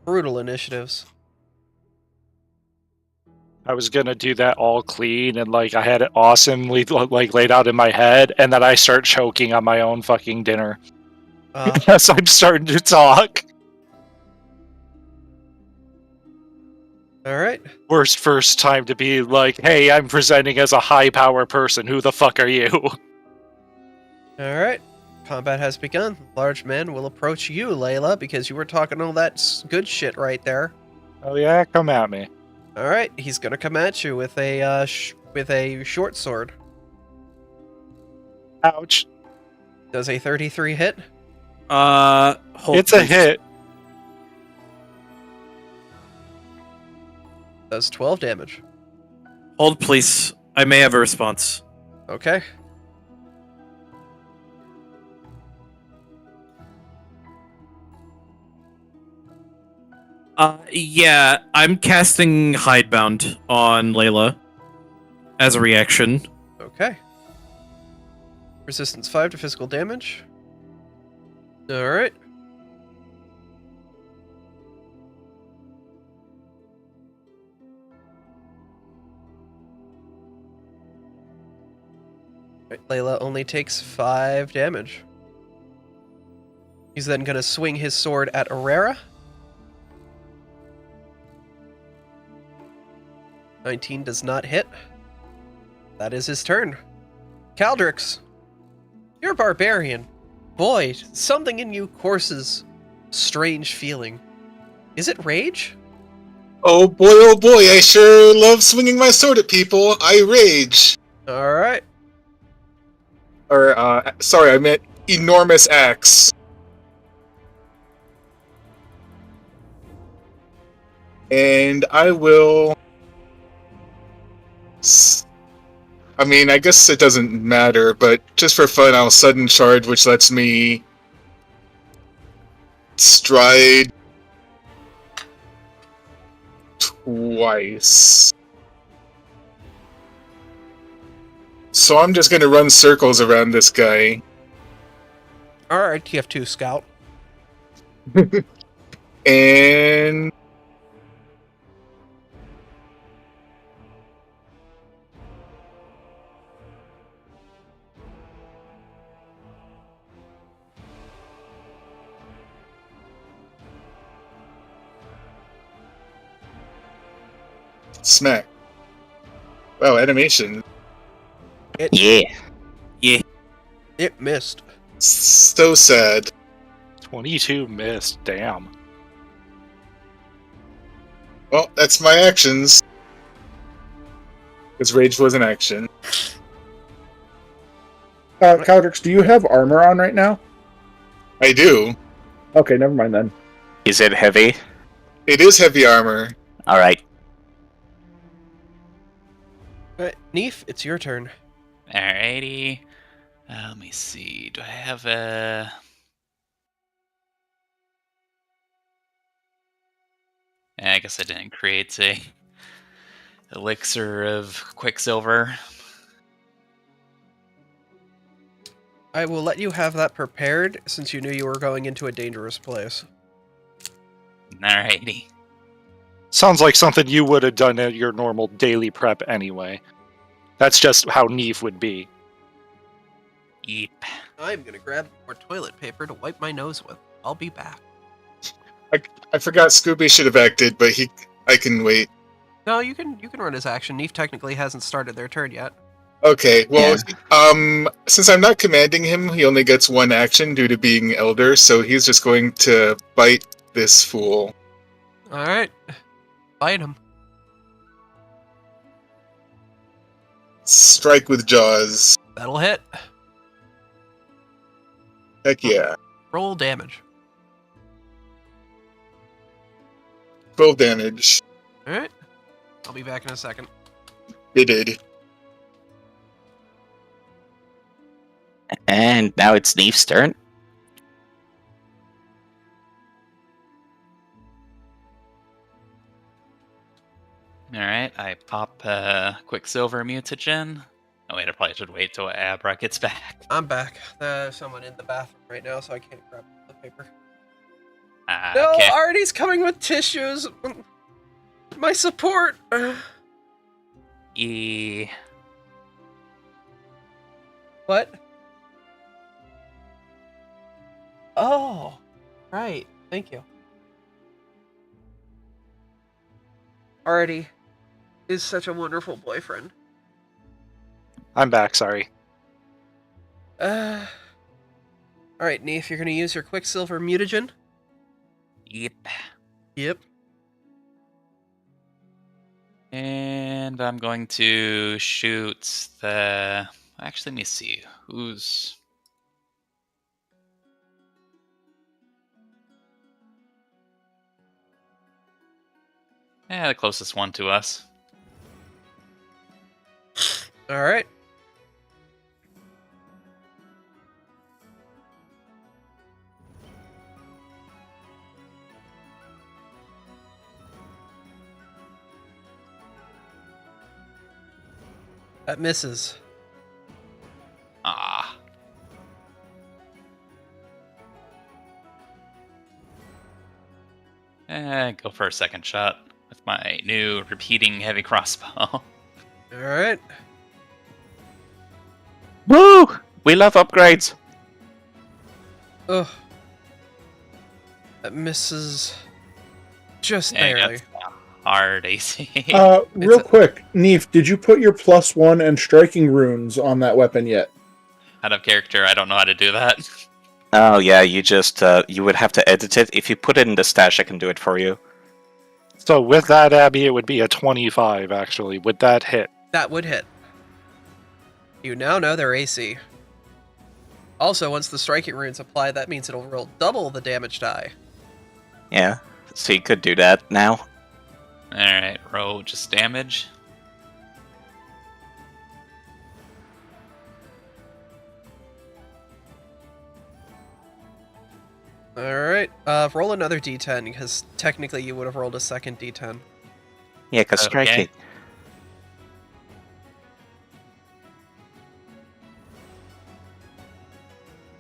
brutal initiatives.
I was gonna do that all clean and like I had it awesomely like laid out in my head, and then I start choking on my own fucking dinner. Yes, I'm starting to talk.
Alright.
Worst first time to be like, hey, I'm presenting as a high power person. Who the fuck are you?
Alright. Combat has begun. Large man will approach you, Layla, because you were talking all that good shit right there.
Oh yeah, come at me.
All right, he's gonna come at you with a short sword.
Ouch.
Does a 33 hit?
It's a hit.
Does 12 damage.
Hold, please. I may have a response.
Okay.
Yeah, I'm casting Hidebound on Layla as a reaction.
Okay. Resistance 5 to physical damage. Alright. Layla only takes 5 damage. He's then going to swing his sword at Aurora. 19 does not hit. That is his turn. Caldrix, you're a barbarian. Boy, something in you courses strange feeling. Is it rage?
Oh boy, I sure love swinging my sword at people. I rage.
Alright.
Or, sorry, I meant enormous axe. And I will... I mean, I guess it doesn't matter, but just for fun, I'll sudden charge, which lets me stride twice. So I'm just gonna run circles around this guy.
Alright, you have 2 scout.
And... smack. Wow, animation.
Yeah.
It missed.
So sad.
22 missed. Damn.
Well, that's my actions. Because rage was an action.
Caldrix, do you have armor on right now?
I do.
Okay, never mind then.
Is it heavy?
It is heavy armor.
Alright.
Alright, Neef, it's your turn.
Alrighty. Let me see. Do I have a... I guess I didn't create a elixir of Quicksilver.
I will let you have that prepared since you knew you were going into a dangerous place.
Alrighty.
Sounds like something you would have done at your normal daily prep anyway. That's just how Neve would be.
Yep.
I'm gonna grab more toilet paper to wipe my nose with. I'll be back.
I forgot Scooby should have acted, but I can wait.
No, you can run his action. Neef technically hasn't started their turn yet.
Okay, well, since I'm not commanding him, he only gets one action due to being elder, so he's just going to bite this fool.
Alright. Bite him.
Strike with jaws.
That'll hit.
Heck yeah.
Roll damage.
12 damage.
Alright. I'll be back in a second.
It did.
And now it's Neve's turn.
Alright, I pop Quicksilver mutagen. Oh wait, I probably should wait till Abra gets back.
I'm back. There's someone in the bathroom right now, so I can't grab the paper.
No,
No, Artie's coming with tissues. My support.
Yeah.
What? Oh, right. Thank you. Artie is such a wonderful boyfriend.
I'm back, sorry.
Alright, Neef, you're gonna use your Quicksilver mutagen?
Yep.
Yep.
And I'm going to shoot the... Actually, let me see. Who's... the closest one to us.
Alright. That misses.
Ah. Go for a second shot with my new repeating heavy crossbow.
Alright.
Woo! We love upgrades.
Ugh. That misses just
Dang,
barely.
that's hard AC.
Real quick, Neef, did you put your +1 and striking runes on that weapon yet?
Out of character, I don't know how to do that.
Oh yeah, you just you would have to edit it. If you put it in the stash, I can do it for you.
So with that, Abby, it would be a 25, actually. Would that hit?
That would hit. You now know their AC. Also, once the striking runes apply, that means it'll roll double the damage die.
Yeah, so you could do that now.
Alright, roll just damage.
Alright, roll another d10, because technically you would have rolled a second d10.
Yeah, because striking.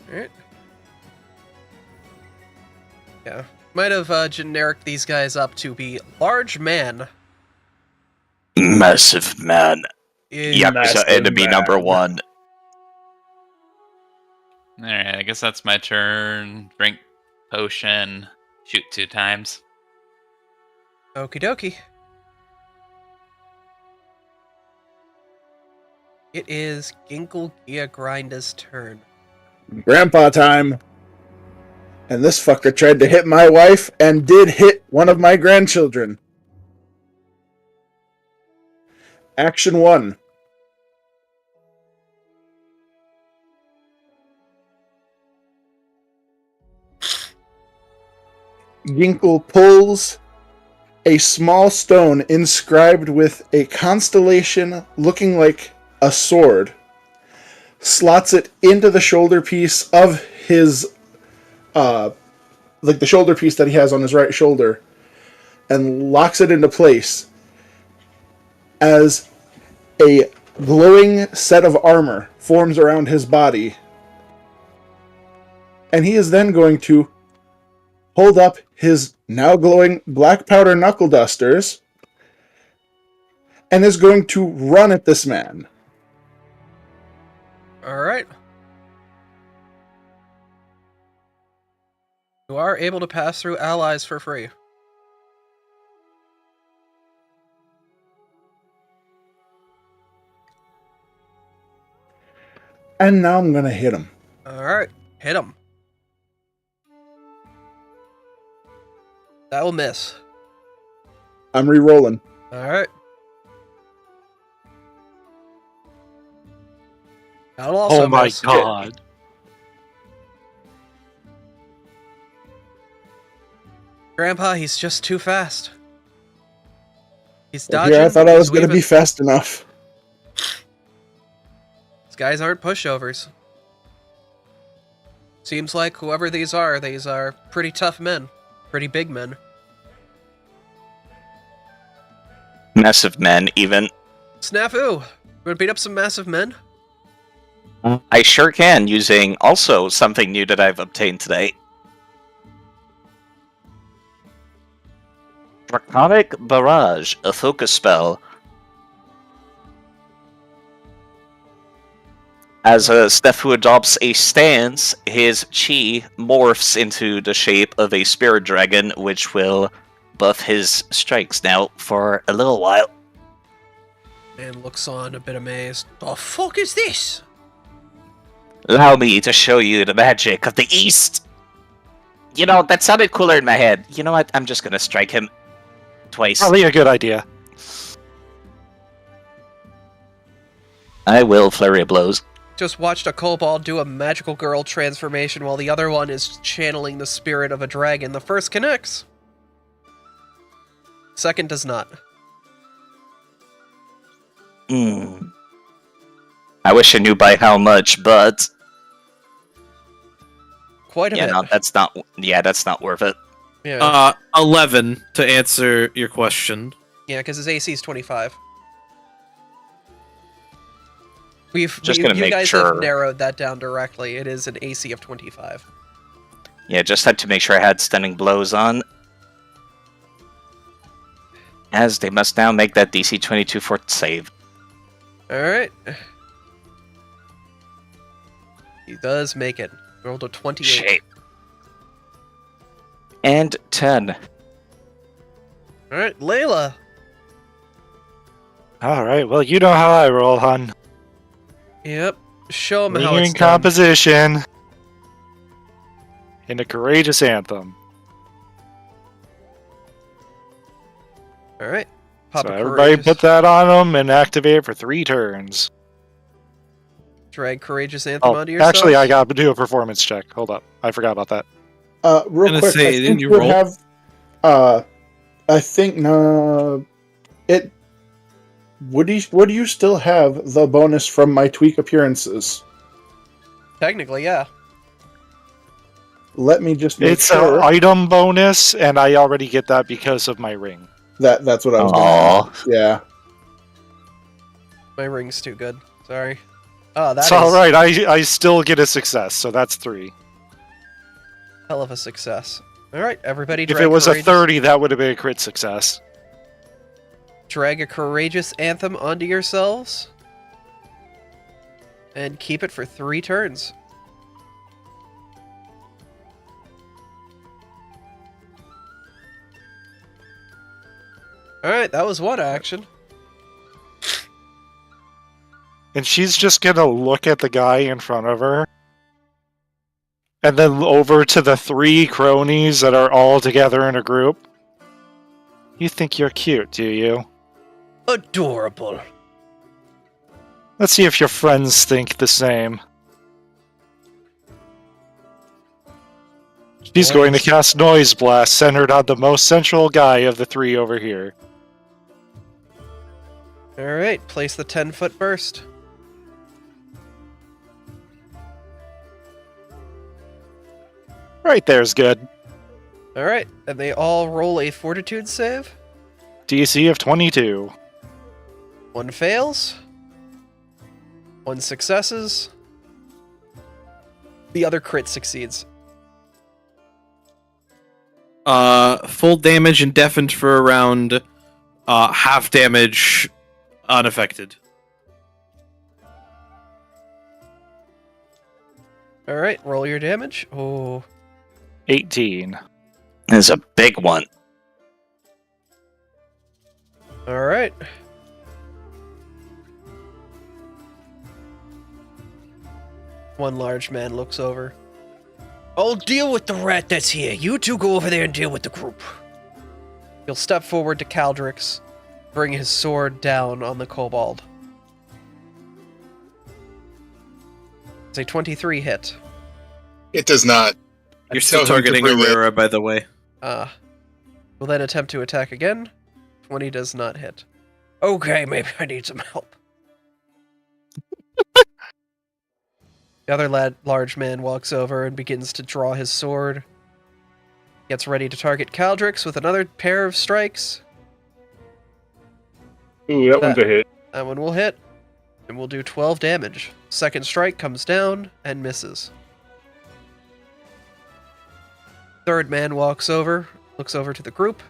Alright. Yeah. Might have generic these guys up to be large man.
Massive man. Yep, so
Massive
enemy
man.
number 1.
Alright, I guess that's my turn. Drink potion. Shoot 2 times.
Okie dokie. It is Ginkle Gia Grinda's turn.
Grandpa time. And this fucker tried to hit my wife and did hit one of my grandchildren. Action 1. Ginkle pulls a small stone inscribed with a constellation looking like a sword, slots it into the shoulder piece of his, like the shoulder piece that he has on his right shoulder, and locks it into place as a glowing set of armor forms around his body. And he is then going to hold up his now glowing black powder knuckle dusters and is going to run at this man.
Alright. You are able to pass through allies for free.
And now I'm going to hit him.
Alright, hit him. That will miss.
I'm re-rolling.
Alright. That'll also
Oh my
miss.
god.
Grandpa, he's just too fast. He's
Well,
dodging.
here I thought I
he's
was going to be
weaving.
fast enough.
These guys aren't pushovers. Seems like whoever these are pretty tough men. Pretty big men.
Massive men, even.
Snafu! Wanna beat up some massive men?
I sure can, using also something new that I've obtained today. Draconic Barrage, a focus spell. As Snafu adopts a stance, his chi morphs into the shape of a spirit dragon, which will buff his strikes now for a little while.
And looks on a bit amazed. The fuck is this?
Allow me to show you the magic of the East! You know, that sounded cooler in my head. You know what? I'm just gonna strike him twice.
Probably a good idea.
I will flurry of blows.
Just watched a kobold do a magical girl transformation while the other one is channeling the spirit of a dragon. The first connects. Second does not.
I wish I knew by how much, but
Quite a bit.
no, that's not. Yeah, that's not worth it.
Yeah,
11 to answer your question.
yeah, because his AC is 25. You
Make
guys
sure.
have narrowed that down directly. It is an AC of 25.
Yeah, just had to make sure I had stunning blows on. As they must now make that DC 22 fort save.
Alright. He does make it. Rolled a 28.
Shape. And 10.
Alright, Layla.
Alright, well, you know how I roll, hun.
Yep. Show him how
Lingering
it's done.
composition. In a courageous anthem.
Alright.
So everybody put that on them and activate it for 3 turns.
Drag Courageous Anthem
Oh,
onto yourself.
actually, I got to do a performance check. Hold up. I forgot about that.
Real
Gonna
quick,
say,
I
didn't
think
you
you
roll?
have. I think no. It. Would you still have the bonus from my tweak appearances?
Technically, yeah.
Let me just make
It's
sure.
an item bonus, and I already get that because of my ring.
That's what I was
Aww.
going to Yeah.
My ring's too good. Sorry. Oh,
It's
that's
alright, I still get a success, so that's 3.
hell of a success. Alright, everybody
If
drag
it was a
Courageous-
30, that would have been a crit success.
Drag a Courageous Anthem onto yourselves. And keep it for 3 turns. Alright, that was one action.
And she's just gonna look at the guy in front of her. And then over to the 3 cronies that are all together in a group. You think you're cute, do you?
Adorable.
Let's see if your friends think the same. She's going to cast Noise Blast, centered on the most central guy of the three over here.
Alright, place the 10-foot burst.
Right there's good.
Alright, and they all roll a fortitude save.
DC of 22.
One fails. One successes. The other crit succeeds.
Full damage and deafened for around half damage unaffected.
Alright, roll your damage. Oh.
18.
There's a big one.
Alright. One large man looks over. I'll deal with the rat that's here. You two go over there and deal with the group. He'll step forward to Caldrix, bring his sword down on the kobold. It's a 23 hit.
It does not.
You're still targeting Aurora, by the way.
Will then attempt to attack again. 20 does not hit. Okay, maybe I need some help. The other large man walks over and begins to draw his sword. Gets ready to target Caldrix with another pair of strikes.
Ooh, that one's a hit.
That one will hit. And we'll do 12 damage. Second strike comes down and misses. Third man walks over, looks over to the group.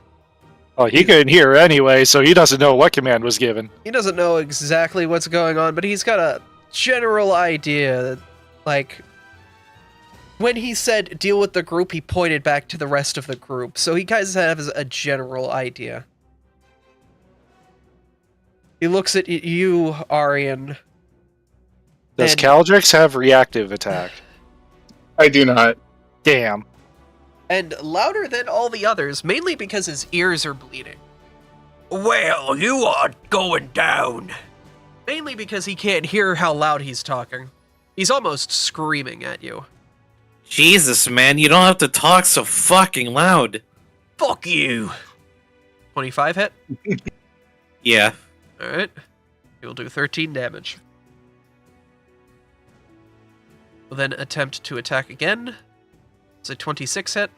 Oh, he couldn't hear anyway, so he doesn't know what command was given.
He doesn't know exactly what's going on, but he's got a general idea. Like, when he said deal with the group, he pointed back to the rest of the group. So he kind of has a general idea. He looks at you, Arian.
Does Caldrix have reactive attack?
I do not.
Damn.
And louder than all the others, mainly because his ears are bleeding. Well, you are going down. Mainly because he can't hear how loud he's talking. He's almost screaming at you.
Jesus, man, you don't have to talk so fucking loud.
Fuck you. 25 hit?
Yeah.
Alright. He'll do 13 damage. We'll then attempt to attack again. It's a 26 hit.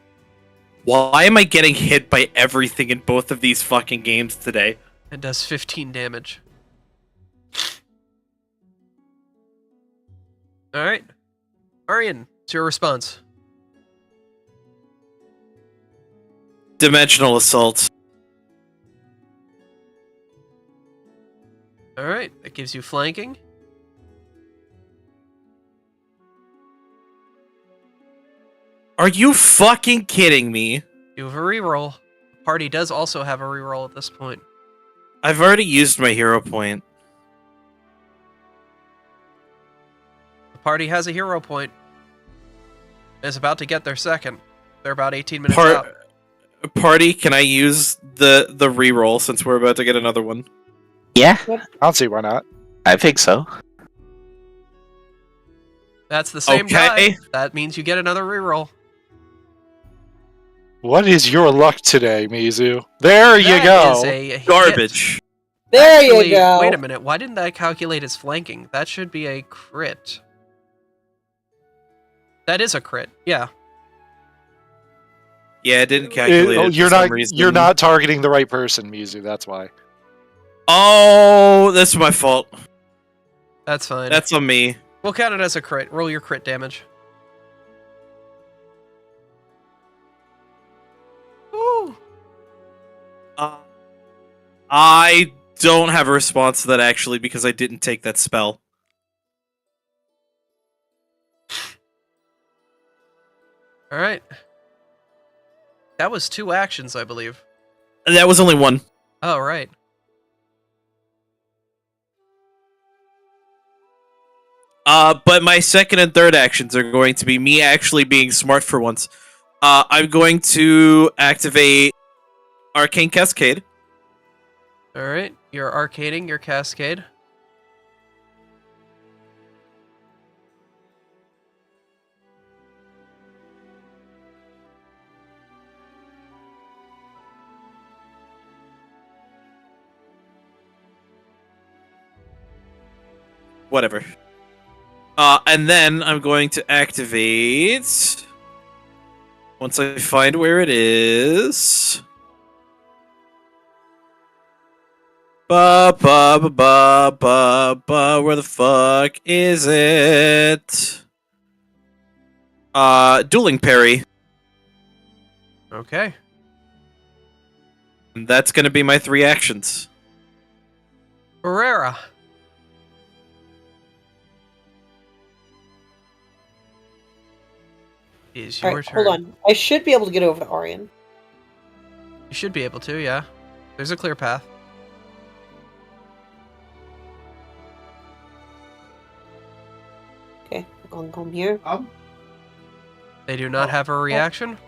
Why am I getting hit by everything in both of these fucking games today?
And does 15 damage. Alright. Arian, it's your response.
Dimensional assault.
Alright, that gives you flanking.
Are you fucking kidding me?
You have a reroll. The party does also have a reroll at this point.
I've already used my hero point.
The party has a hero point. Is about to get their second. They're about 18 minutes out.
Party, can I use the reroll since we're about to get another one?
Yeah.
I don't see why not.
I think so.
That's the same die. That means you get another reroll.
What is your luck today, Mizu? There you
That
go.
is a
Garbage.
hit.
There
Actually,
you go.
Wait a minute. Why didn't that calculate as flanking? That should be a crit. That is a crit. Yeah.
Yeah, it didn't calculate it
you're
for some
not.
reason.
You're not targeting the right person, Mizu. That's why.
Oh, that's my fault.
That's fine.
That's on me.
We'll count it as a crit. Roll your crit damage. Ooh.
I don't have a response to that actually because I didn't take that spell.
All right. That was 2 actions, I believe.
That was only one.
Oh, right.
But my second and third actions are going to be me actually being smart for once. I'm going to activate Arcane Cascade.
All right. You're arcading your cascade.
whatever. And then I'm going to activate... Once I find where it is... Where the fuck is it? Dueling Parry.
Okay.
And that's gonna be my 3 actions.
Barrera. Is your turn.
Hold on. I should be able to get over to Orion.
You should be able to, yeah. There's a clear path.
Okay, I'm going home here.
They do not have a reaction?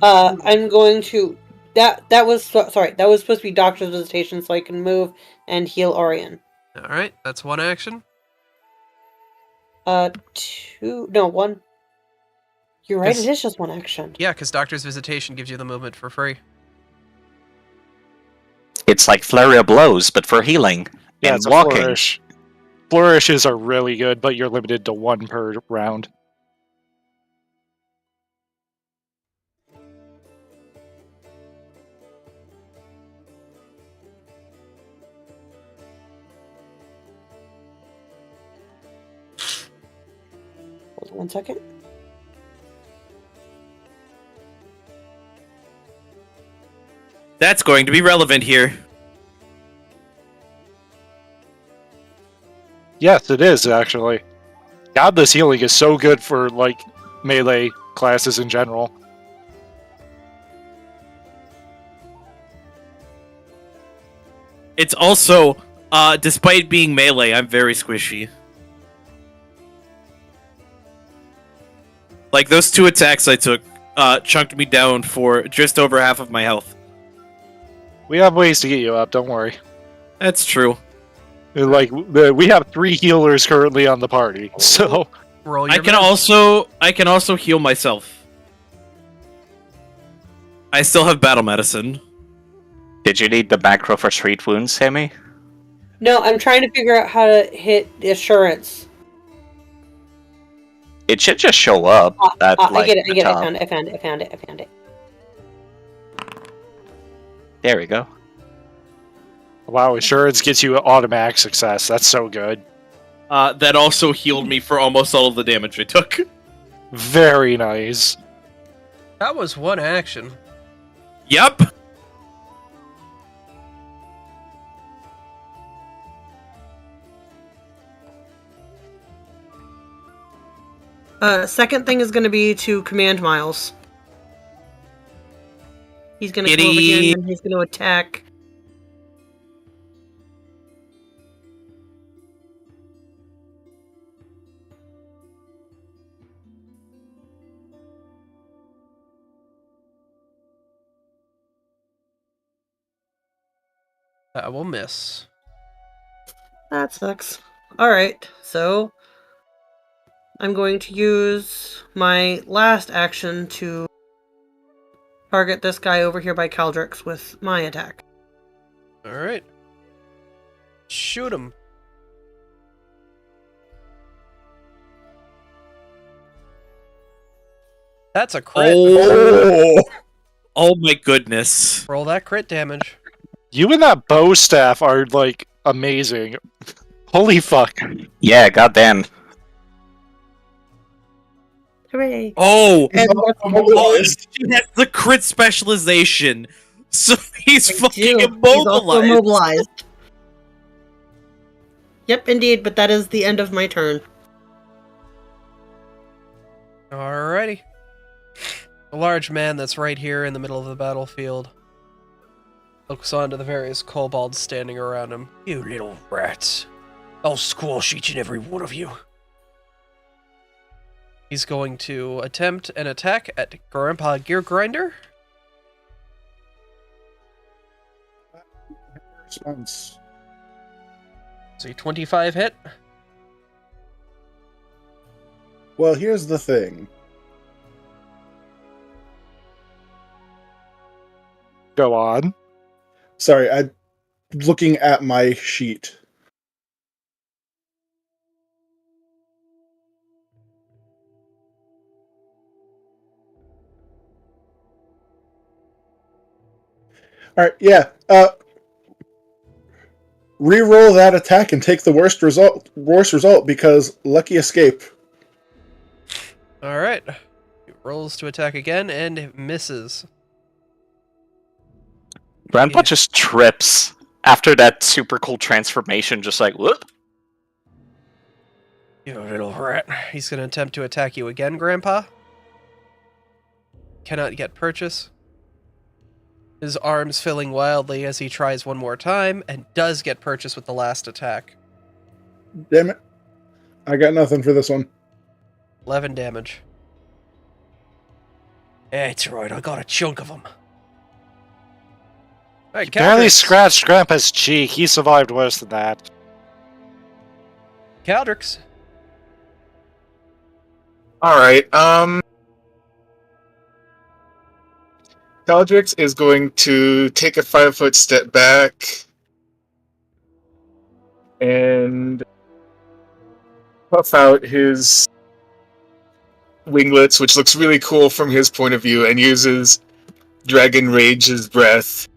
I'm going to... That was sorry. That was supposed to be Doctor's Visitation, so I can move and heal Orion.
Alright, that's 1 action.
2... No, 1. You're right,
Yes.
it is just 1 action.
Yeah, because Doctor's Visitation gives you the movement for free.
It's like Flurry of Blows, but for healing
Yeah,
and
it's a
walking.
flourish. Flourishes are really good, but you're limited to 1 per round.
Hold on 1 second.
That's going to be relevant here.
Yes, it is, actually. Godless Healing is so good for, like, melee classes in general.
It's also, despite being melee, I'm very squishy. Like, those 2 attacks I took, chunked me down for just over half of my health.
We have ways to get you up, don't worry.
That's true.
Like, we have 3 healers currently on the party, so...
Roll your
I can also heal myself. I still have battle medicine.
Did you need the macro for street wounds, Sammy?
No, I'm trying to figure out how to hit Assurance.
It should just show up. At,
I
like,
get it,
the top.
I found it.
There we go.
Wow, Assurance gets you automatic success. That's so good.
That also healed me for almost all of the damage I took.
Very nice.
That was 1 action.
Yup.
Second thing is going to be to command Miles. He's going to come over here and he's going to attack.
That will miss.
That sucks. Alright, so I'm going to use my last action to target this guy over here by Caldrix with my attack.
Alright. Shoot him. That's a crit.
Oh my goodness.
Roll that crit damage.
You and that bow staff are, like, amazing. Holy fuck.
Yeah, goddamn.
Hooray!
Oh,
And
he has the crit specialization, so he's fucking
He's also
immobilized.
immobilized. Yep, indeed, but that is the end of my turn.
Alrighty. The large man that's right here in the middle of the battlefield looks onto the various kobolds standing around him. You little rats. I'll squash each and every one of you. He's going to attempt an attack at Grandpa Gear Grinder.
Response.
So 25 hit.
Well, here's the thing.
Go on.
Sorry, looking at my sheet. All right, yeah. Reroll that attack and take the worst result. Worst result because lucky escape.
All right. He rolls to attack again and misses.
Grandpa just trips after that super cool transformation, just like, whoop.
You little rat. He's going to attempt to attack you again, Grandpa. Cannot get purchase. His arms filling wildly as he tries one more time, and does get purchase with the last attack.
Damn it. I got nothing for this one.
11 damage. It's right, I got a chunk of them. Alright,
Barely scratched Grandpa's cheek. He survived worse than that.
Caldrix.
Alright, Caldrix is going to take a 5-foot step back and puff out his winglets, which looks really cool from his point of view, and uses Dragon Rage's breath,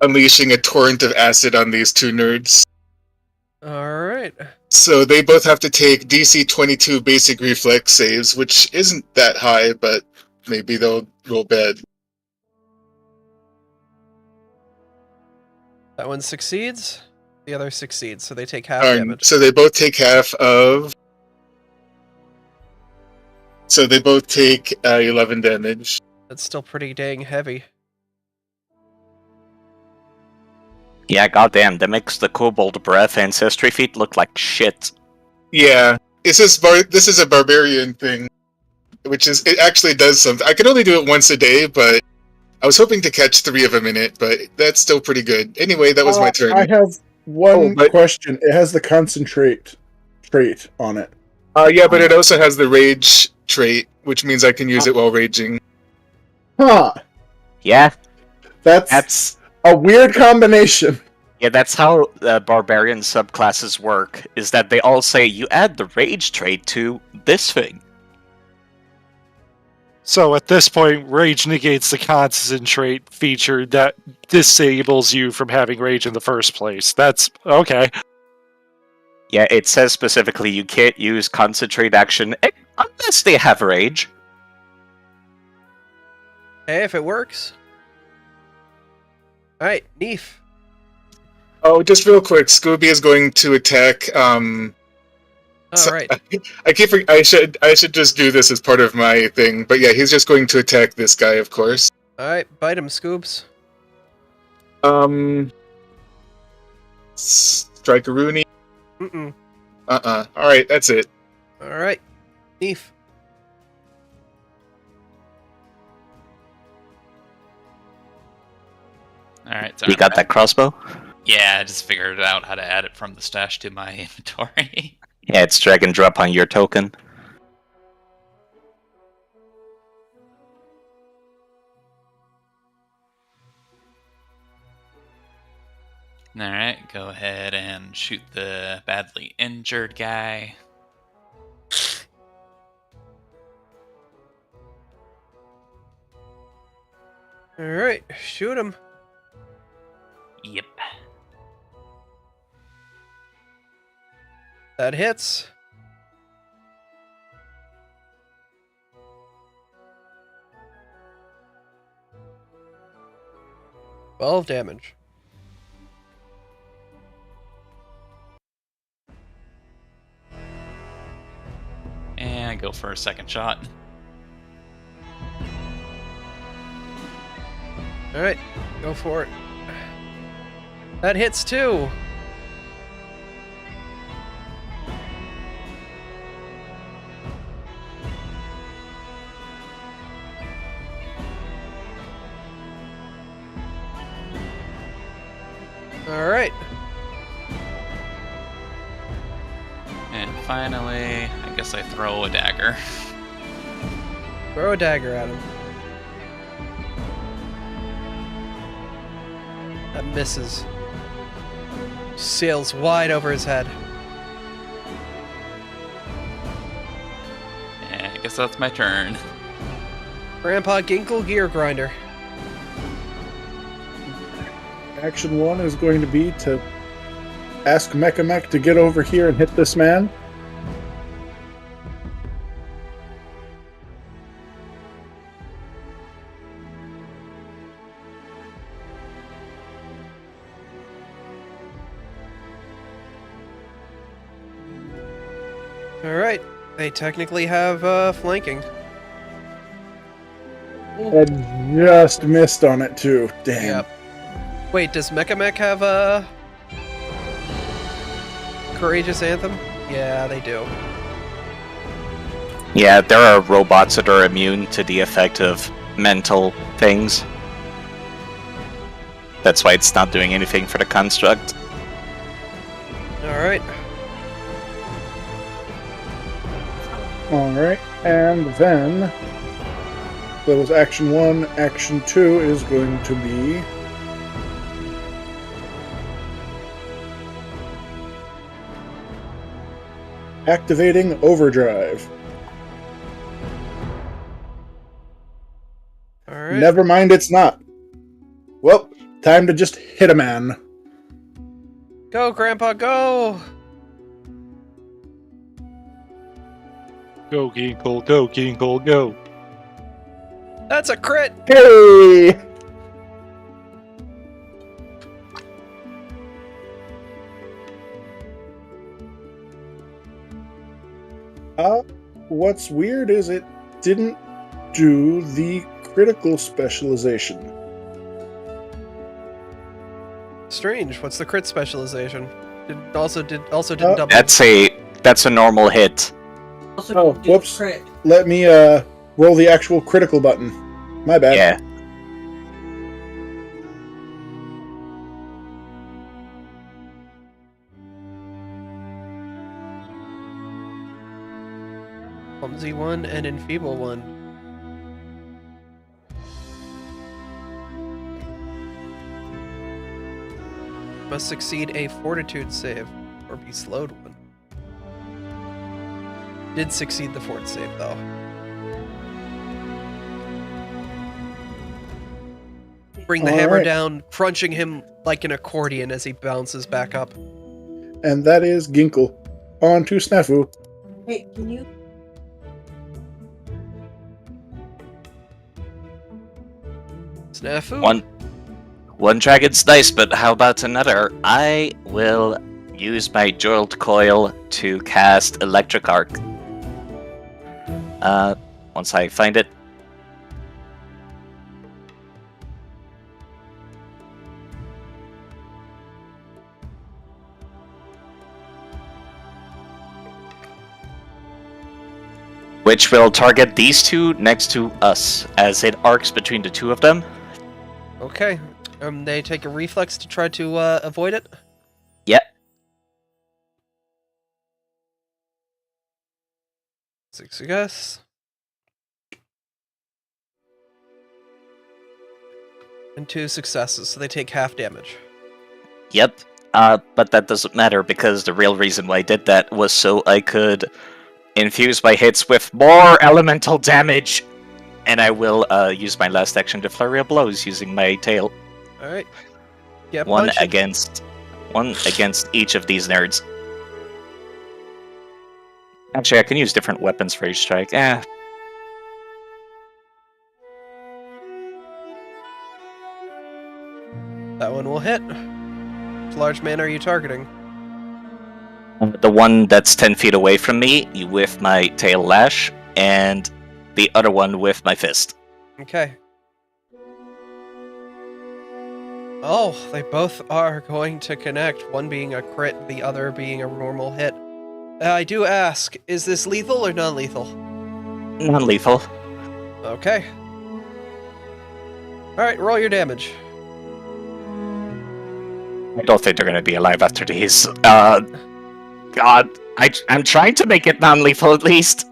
unleashing a torrent of acid on these two nerds.
Alright.
So they both have to take DC 22 basic reflex saves, which isn't that high, but maybe they'll roll bad.
That one succeeds. The other succeeds, so they take half damage.
So they both take half of... So they both take 11 damage.
That's still pretty dang heavy.
Yeah, goddamn, that makes the Kobold Breath Ancestry feat look like shit.
Yeah, this is a barbarian thing, it actually does something. I could only do it once a day, but I was hoping to catch 3 of them in it, but that's still pretty good. Anyway, that was my turn.
I have one question. It has the concentrate trait on it.
Yeah, but it also has the rage trait, which means I can use it while raging.
Huh.
Yeah.
That's a weird combination.
Yeah, that's how the barbarian subclasses work, is that they all say you add the rage trait to this thing.
So at this point, rage negates the concentrate feature that disables you from having rage in the first place. That's okay.
Yeah, it says specifically you can't use concentrate action unless they have rage.
Hey, if it works. Alright, Neef.
Oh, just real quick, Scooby is going to attack.
Alright.
I should just do this as part of my thing, but yeah, he's just going to attack this guy, of course.
Alright, bite him, Scoobs.
Strike-a-rooney.
Mm-mm.
Alright, that's it.
Alright, Neef.
Alright, so
You got that crossbow?
Yeah, I just figured out how to add it from the stash to my inventory.
Yeah, it's drag and drop on your token.
Alright, go ahead and shoot the badly injured guy.
Alright, shoot him.
Yep.
That hits. Twelve damage.
And go for a second shot.
Alright, go for it. That hits too. Alright.
And finally, I guess I throw a dagger.
Throw a dagger at him. That misses. Sails wide over his head.
Yeah, I guess that's my turn.
Grandpa Ginkle Gear Grinder.
Action 1 is going to be to ask Mech to get over here and hit this man.
Alright, they technically have flanking.
I just missed on it too. Damn.
Yep. Wait, does Mech have a Courageous Anthem? Yeah, they do.
Yeah, there are robots that are immune to the effect of mental things. That's why it's not doing anything for the construct.
Alright.
Alright, and then that was action 1. Action 2 is going to be activating overdrive.
Alright.
Never mind, it's not. Well, time to just hit a man.
Go, Grandpa, go!
Go, Ginkle, go, Ginkle, go.
That's a crit!
Hey! What's weird is it didn't do the critical specialization.
Strange. What's the crit specialization? Also didn't double.
That's a normal hit.
Also,
Oh,
do
whoops.
crit.
Let me roll the actual critical button. My bad.
Yeah.
Clumsy one and enfeeble one. Must succeed a fortitude save or be slowed one. Did succeed the fort save though. Bring the hammer
Alright.
down, crunching him like an accordion as he bounces back up.
And that is Ginkle. On to Snafu.
Hey, can you?
Snafu.
One dragon's nice, but how about another? I will use my Jolt Coil to cast Electric Arc. Once I find it. Which will target these two next to us, as it arcs between the two of them.
Okay. They take a reflex to try to avoid it.
Yep.
Success. And 2 successes, so they take half damage.
Yep. But that doesn't matter, because the real reason why I did that was so I could infuse my hits with more elemental damage. And I will use my last action to flurry of blows using my tail.
Alright. Yeah,
One
punch it.
against each of these nerds. Actually, I can use different weapons for each strike. That
one will hit. Which large man are you targeting?
The one that's 10 feet away from me with my tail lash, and the other one with my fist.
Okay. Oh, they both are going to connect, one being a crit, the other being a normal hit. I do ask, is this lethal or non-lethal?
Non-lethal.
Okay. Alright, roll your damage.
I don't think they're going to be alive after these. God, I'm trying to make it non-lethal at least.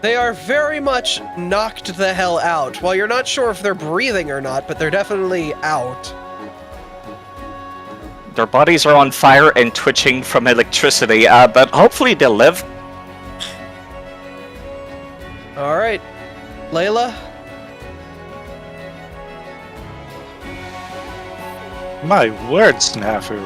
They are very much knocked the hell out. Well, you're not sure if they're breathing or not, but they're definitely out.
Their bodies are on fire and twitching from electricity, but hopefully they'll live.
All right, Layla.
My word, Snafu.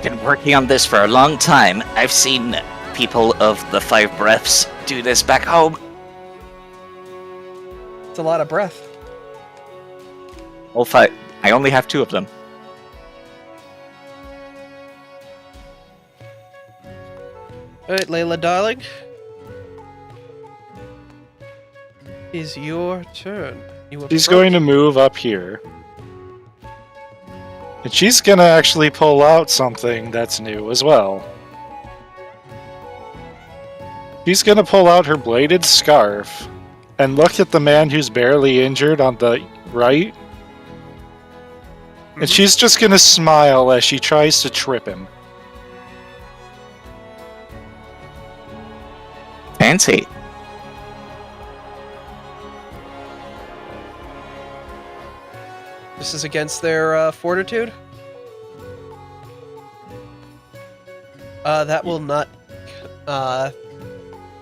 Been working on this for a long time. I've seen people of the 5 breaths do this back home.
It's a lot of breath.
All 5. I only have 2 of them.
All right, Layla, darling. Is your turn.
She's going to move up here. And she's gonna actually pull out something that's new as well. She's gonna pull out her bladed scarf and look at the man who's barely injured on the right. And she's just gonna smile as she tries to trip him.
Fancy.
This is against their fortitude. That will not.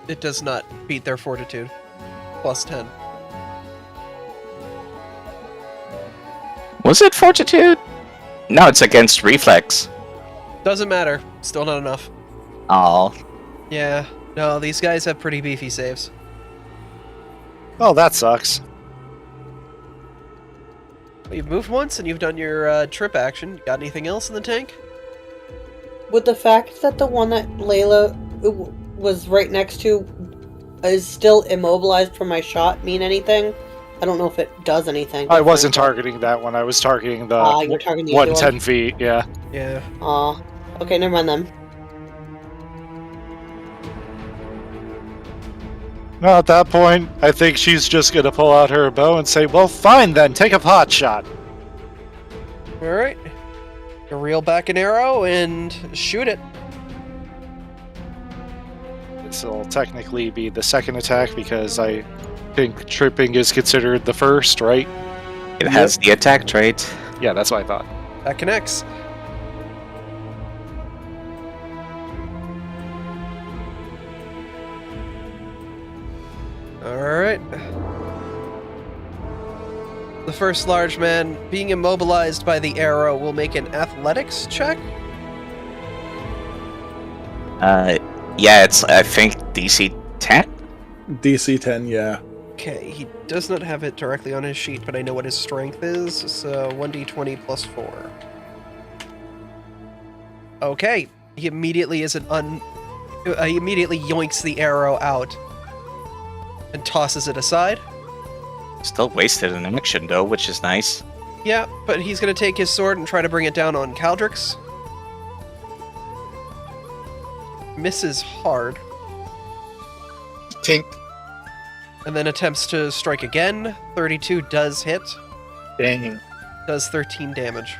It does not beat their fortitude. Plus 10.
Was it fortitude? No, it's against reflex.
Doesn't matter. Still not enough.
Oh.
Yeah. No, these guys have pretty beefy saves.
Oh, that sucks.
Well, you've moved once and you've done your trip action. Got anything else in the tank?
Would the fact that the one that Layla was right next to is still immobilized from my shot mean anything? I don't know if it does anything.
I wasn't targeting that one. I was targeting the
you're targeting the
110 feet, yeah.
Yeah.
Aw. Okay, never mind then.
Well, at that point, I think she's just gonna pull out her bow and say, well, fine then, take a pot shot.
Alright. You reel back an arrow and shoot it.
This will technically be the second attack because I think tripping is considered the first, right?
It has the attack trait.
Yeah, that's what I thought.
That connects. Alright. The first large man, being immobilized by the arrow, will make an athletics check.
Yeah, it's, I think, DC 10?
DC 10, yeah.
Okay, he does not have it directly on his sheet, but I know what his strength is, so 1d20 plus 4. Okay, he immediately he immediately yoinks the arrow out and tosses it aside.
Still wasted an action, though, which is nice.
Yeah, but he's gonna take his sword and try to bring it down on Caldrix. Misses hard.
Tink.
And then attempts to strike again. 32 does hit.
Dang.
Does 13 damage.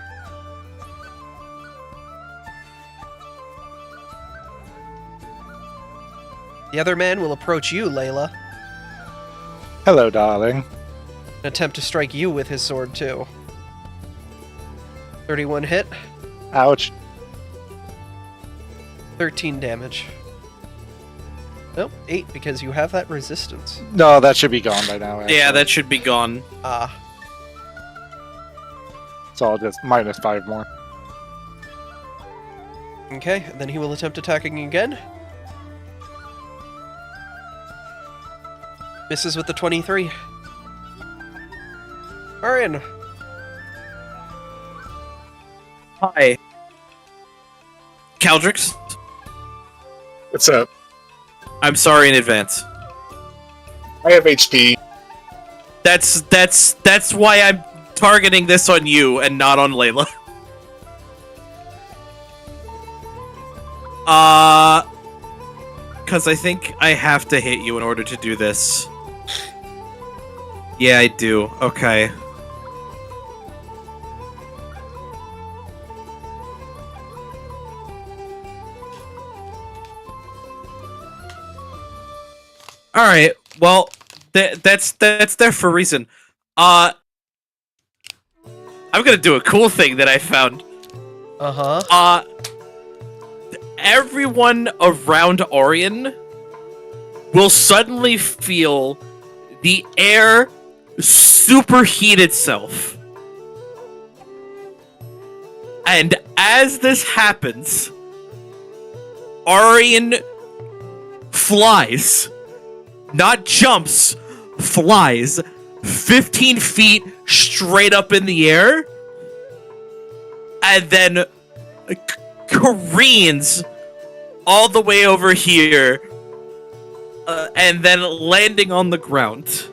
The other man will approach you, Layla.
Hello, darling.
And attempt to strike you with his sword, too. 31 hit.
Ouch.
13 damage. Nope, 8 because you have that resistance.
No, that should be gone by now. Actually.
Yeah, that should be gone.
Ah.
So I'll just minus 5 more.
Okay, and then he will attempt attacking again. Misses with the 23. Arian.
Hi. Caldrix?
What's up?
I'm sorry in advance.
I have HP.
That's why I'm targeting this on you and not on Layla. Because I think I have to hit you in order to do this. Yeah, I do. Okay. Alright, well, that's there for a reason. I'm gonna do a cool thing that I found. Everyone around Orion will suddenly feel the air superheat itself. And as this happens, Orion flies, not jumps, flies 15 feet straight up in the air, and then careens all the way over here, and then landing on the ground.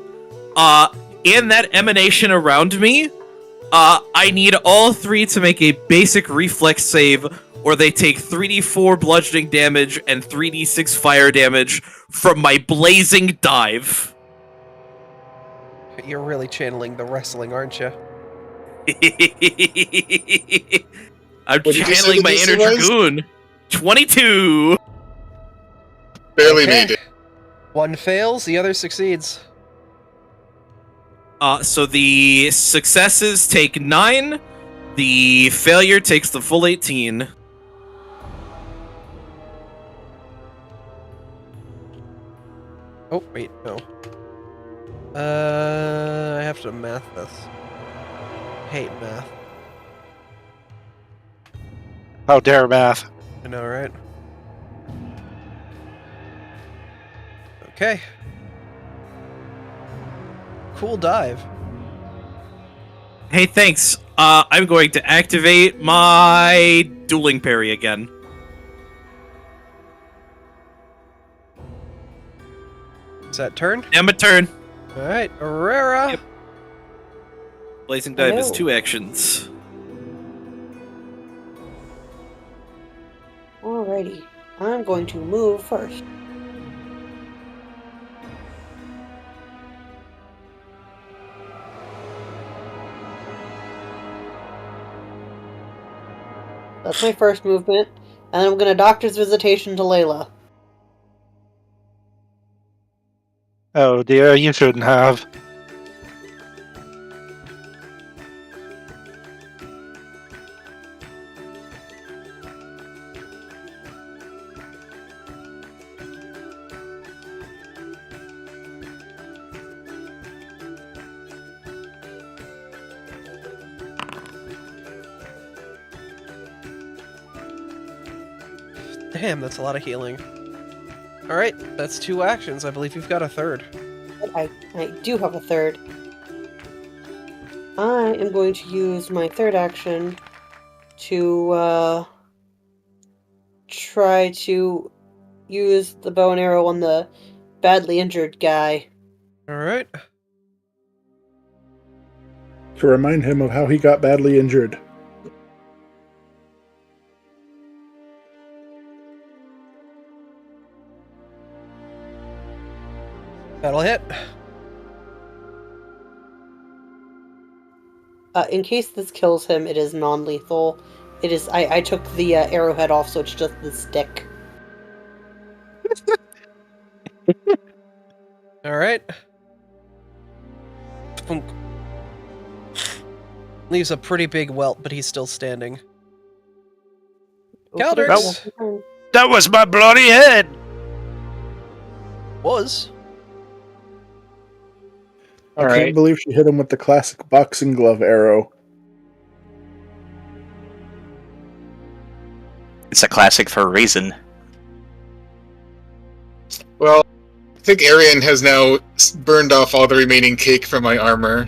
In that emanation around me, I need all three to make a basic reflex save, or they take 3d4 bludgeoning damage and 3d6 fire damage from my blazing dive.
You're really channeling the wrestling, aren't you?
I'm channeling my inner dragoon. 22!
Barely made it.
One fails, the other succeeds.
So the successes take 9, the failure takes the full 18.
Oh, wait, no. I have to math this. Hate math.
How dare math?
I know, right? Okay. Cool dive.
Hey, thanks. I'm going to activate my dueling parry again.
Is that turn?
Emma turn.
Alright, Aurora.
Yep. Blazing dive is 2 actions.
Alrighty. I'm going to move first. That's my first movement. And I'm going to doctor's visitation to Layla.
Oh dear, you shouldn't have.
Damn, that's a lot of healing. Alright, that's 2 actions. I believe you've got a third.
I do have a third. I am going to use my third action to try to use the bow and arrow on the badly injured guy.
Alright.
To remind him of how he got badly injured.
That'll hit.
In case this kills him, it is non-lethal. It is. I took the arrowhead off, so it's just the stick.
Alright. Leaves a pretty big welt, but he's still standing. Calders!
That was my bloody head!
Was.
I can't believe she hit him with the classic boxing glove arrow.
It's a classic for a reason.
Well, I think Arian has now burned off all the remaining cake from my armor.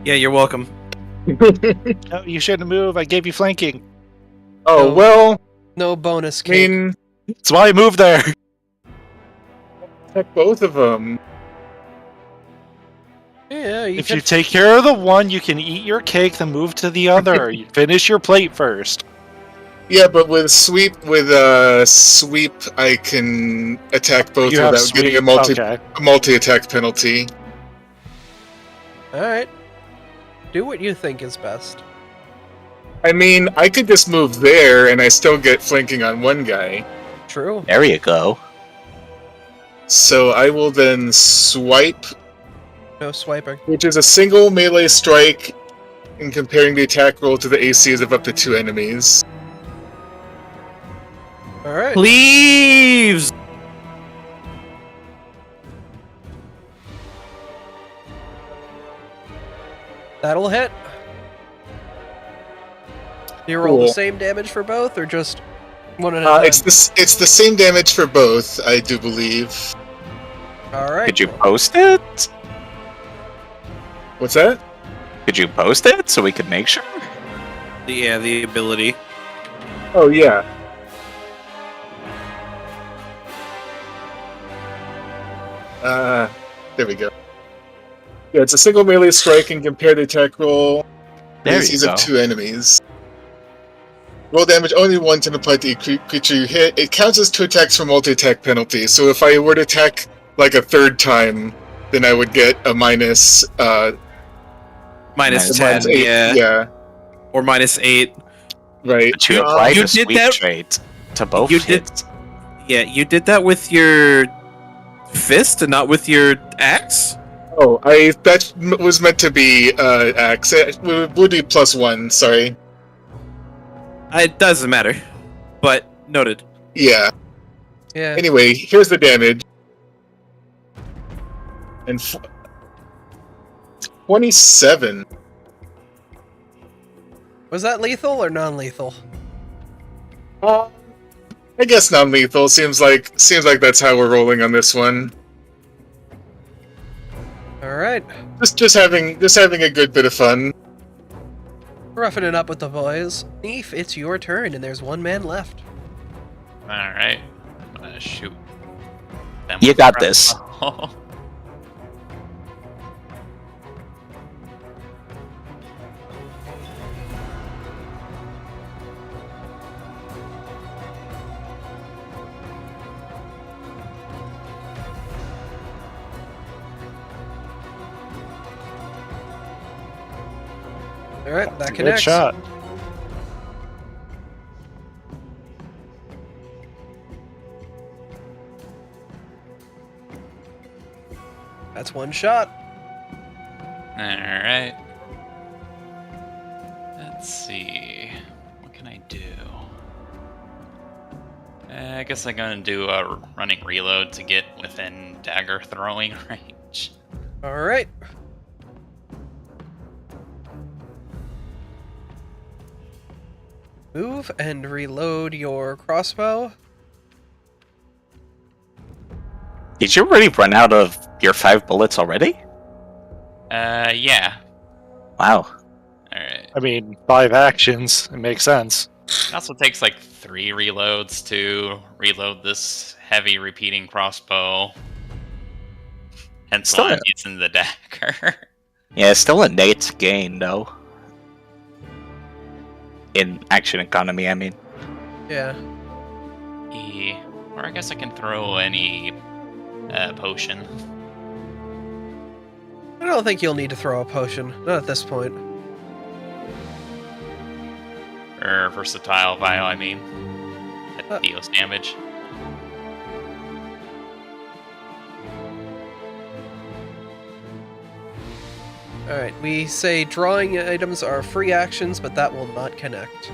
Yeah, you're welcome.
No, you shouldn't move. I gave you flanking.
Oh,
No.
well,
No bonus
I
cake.
mean,
That's why I moved there.
attack both of them.
Yeah,
If you take care of the one, you can eat your cake, then move to the other. You finish your plate first.
Yeah, but with sweep, I can attack both
You have
without getting a
sweep, okay.
multi-attack penalty.
Alright. Do what you think is best.
I mean, I could just move there, and I still get flanking on one guy.
True.
There you go.
So I will then swipe,
No swiping.
which is a single melee strike, and comparing the attack roll to the ACs of up to 2 enemies.
All right.
Please.
That'll hit. Do you roll the
Cool.
same damage for both, or just one at a time?
It's the same damage for both, I do believe.
All right.
Could you post it?
What's that?
Could you post it so we could make sure?
Yeah, the ability.
Oh yeah. There we go. Yeah, it's a single melee strike and compare the attack roll.
There you
ACs
go.
of 2 enemies. Roll damage only once and apply to each creature you hit. It counts as 2 attacks for multi-attack penalty, so if I were to attack like a 3rd time, then I would get a minus
Minus 10,
minus 8.
yeah. Or minus 8.
Right.
But you apply
you
the
did
sweep
that-
trait to both
you did-
hits.
Yeah, you did that with your fist and not with your axe?
Oh, that was meant to be axe. It would be +1, sorry.
It doesn't matter. But noted.
Yeah.
Yeah.
Anyway, here's the damage. And 27.
Was that lethal or non-lethal?
I guess non-lethal. Seems like that's how we're rolling on this one.
All right.
Just having a good bit of fun.
Roughing it up with the boys. Neef, it's your turn, and there's one man left.
Alright. I'm gonna shoot them
You
with
got
the
this.
crossbow.
All right, that
Good
connects.
shot.
That's one shot.
Alright. Let's see. What can I do? I guess I'm gonna do a running reload to get within dagger throwing range.
All right. Move and reload your crossbow.
Did you already run out of your 5 bullets already?
Yeah.
Wow.
Alright.
I mean, 5 actions. It makes sense.
It also takes like 3 reloads to reload this heavy repeating crossbow. Hence
Still
why
a-
I'm using the dagger.
Yeah, it's still a Nate's gain, though. In action economy, I mean.
Yeah.
Or I guess I can throw any potion.
I don't think you'll need to throw a potion. Not at this point.
Or versatile vial, I mean.
Uh.
That deals damage.
Alright, we say drawing items are free actions, but that will not connect.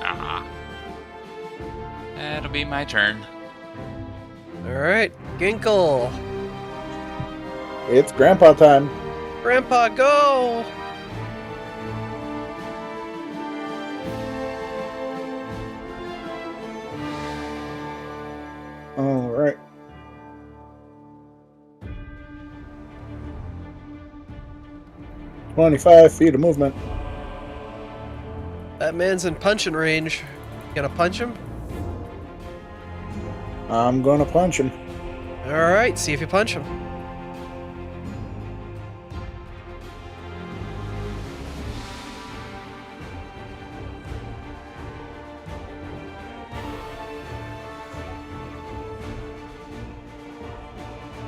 Ah. That'll be my turn.
Alright, Ginkle.
It's grandpa time.
Grandpa, go!
All right. "25 feet of movement.
That man's in punching range. You gonna punch him?
I'm gonna punch him.
Alright, see if you punch him.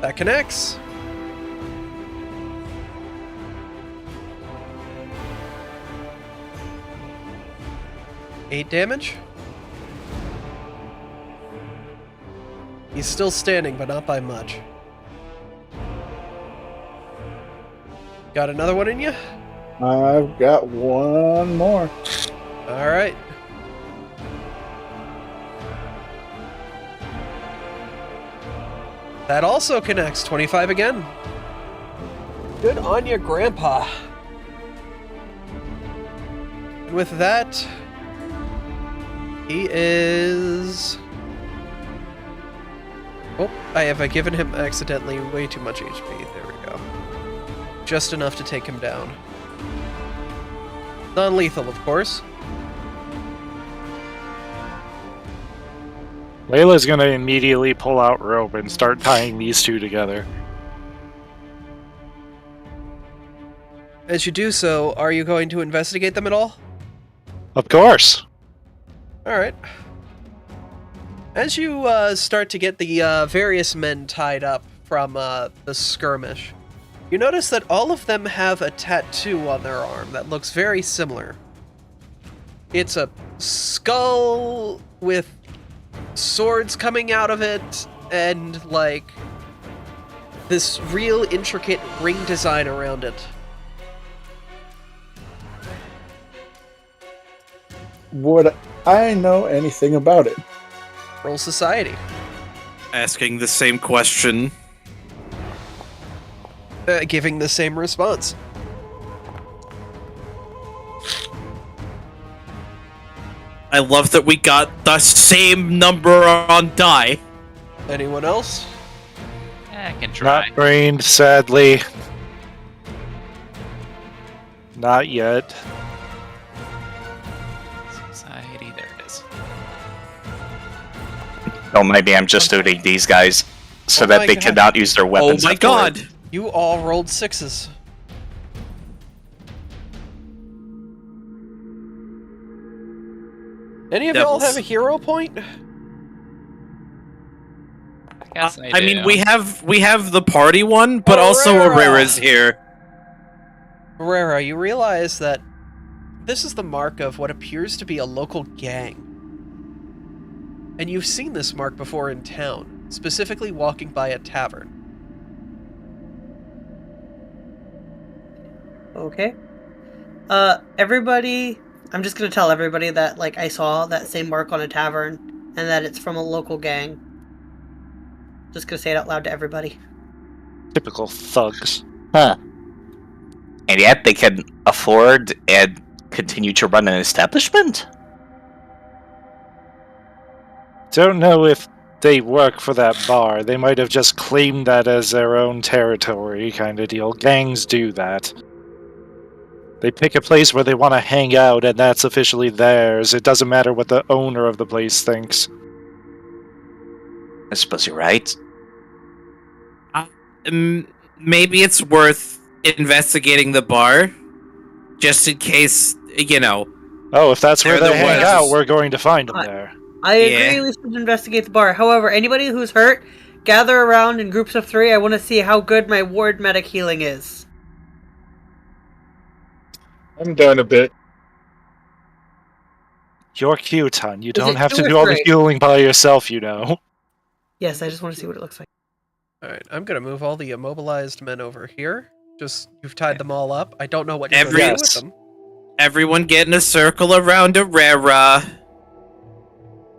That connects. Eight damage. He's still standing, but not by much. Got another one in you?
I've got one more.
All right. That also connects. 25 again. Good on you, Grandpa. And with that, he is... Oh, I have given him accidentally way too much HP. There we go. Just enough to take him down. Non-lethal, of course.
Layla's gonna immediately pull out rope and start tying these two together.
As you do so, are you going to investigate them at all?
Of course.
Alright. As you start to get the various men tied up from the skirmish, you notice that all of them have a tattoo on their arm that looks very similar. It's a skull with swords coming out of it, and like this real intricate ring design around it.
Would I know anything about it?
Roll society.
Asking the same question.
Giving the same response.
I love that we got the same number on die.
Anyone else?
I can try.
Not brained, sadly. Not yet.
Society, there it is.
Oh, maybe I'm just doing these guys so
Oh
that
my
they
God.
cannot use their weapons.
Oh my
afterward.
god!
You all rolled 6s. Any of y'all
Devils.
have a hero point?
I guess I
I mean,
do.
we have the party one, but also
Aurora!
Aurera's here.
Herrera, you realize that this is the mark of what appears to be a local gang. And you've seen this mark before in town, specifically walking by a tavern.
Okay. Everybody, I'm just gonna tell everybody that, like, I saw that same mark on a tavern, and that it's from a local gang. Just gonna say it out loud to everybody.
Typical thugs.
Huh. And yet they can afford and continue to run an establishment?
Don't know if they work for that bar. They might have just claimed that as their own territory kind of deal. Gangs do that. They pick a place where they want to hang out, and that's officially theirs. It doesn't matter what the owner of the place thinks.
I suppose you're right.
Maybe it's worth investigating the bar, just in case, you know.
Oh, if that's where
They're
they
the
hang
ones.
out, we're going to find them there.
I agree
Yeah.
we should investigate the bar. However, anybody who's hurt, gather around in groups of 3. I want to see how good my ward medic healing is.
I'm down a bit.
You're cute, hon. You
Is
don't
it
have
2
to
or
do all the
3?
healing by yourself, you know.
Yes, I just want to see what it looks like.
Alright, I'm gonna move all the immobilized men over here. Just, you've tied them all up. I don't know what you're gonna do with
Yes.
them.
Everyone get in a circle around Aurera.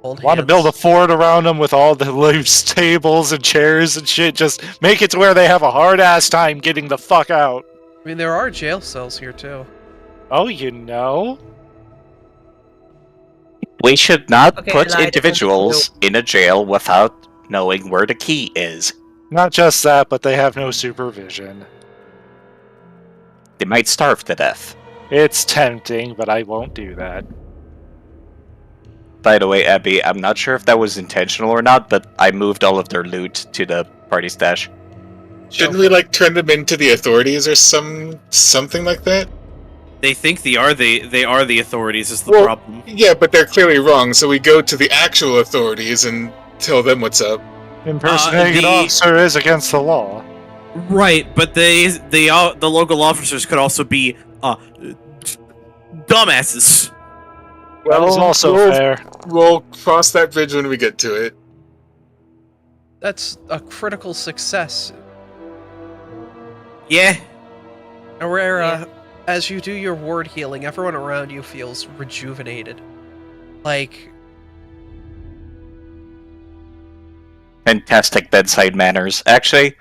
Hold
Want to
hands.
build a fort around them with all the loose tables and chairs and shit. Just make it to where they have a hard-ass time getting the fuck out.
I mean, there are jail cells here, too.
Oh, you know?
We should not
Okay,
put
and I
individuals in a jail without knowing where the key is.
Not just that, but they have no supervision.
They might starve to death.
It's tempting, but I won't do that.
By the way, Abby, I'm not sure if that was intentional or not, but I moved all of their loot to the party stash.
Shouldn't we like turn them into the authorities or something like that?
They think they are the authorities is the
Well,
problem.
Yeah, but they're clearly wrong. So we go to the actual authorities and tell them what's up.
Impersonating an
the-
officer is against the law.
Right, but the local officers could also be dumbasses.
That is also fair.
We'll cross that bridge when we get to it.
That's a critical success.
Yeah.
Aurora, as you do your ward healing, everyone around you feels rejuvenated. Like,
Fantastic bedside manners. Actually,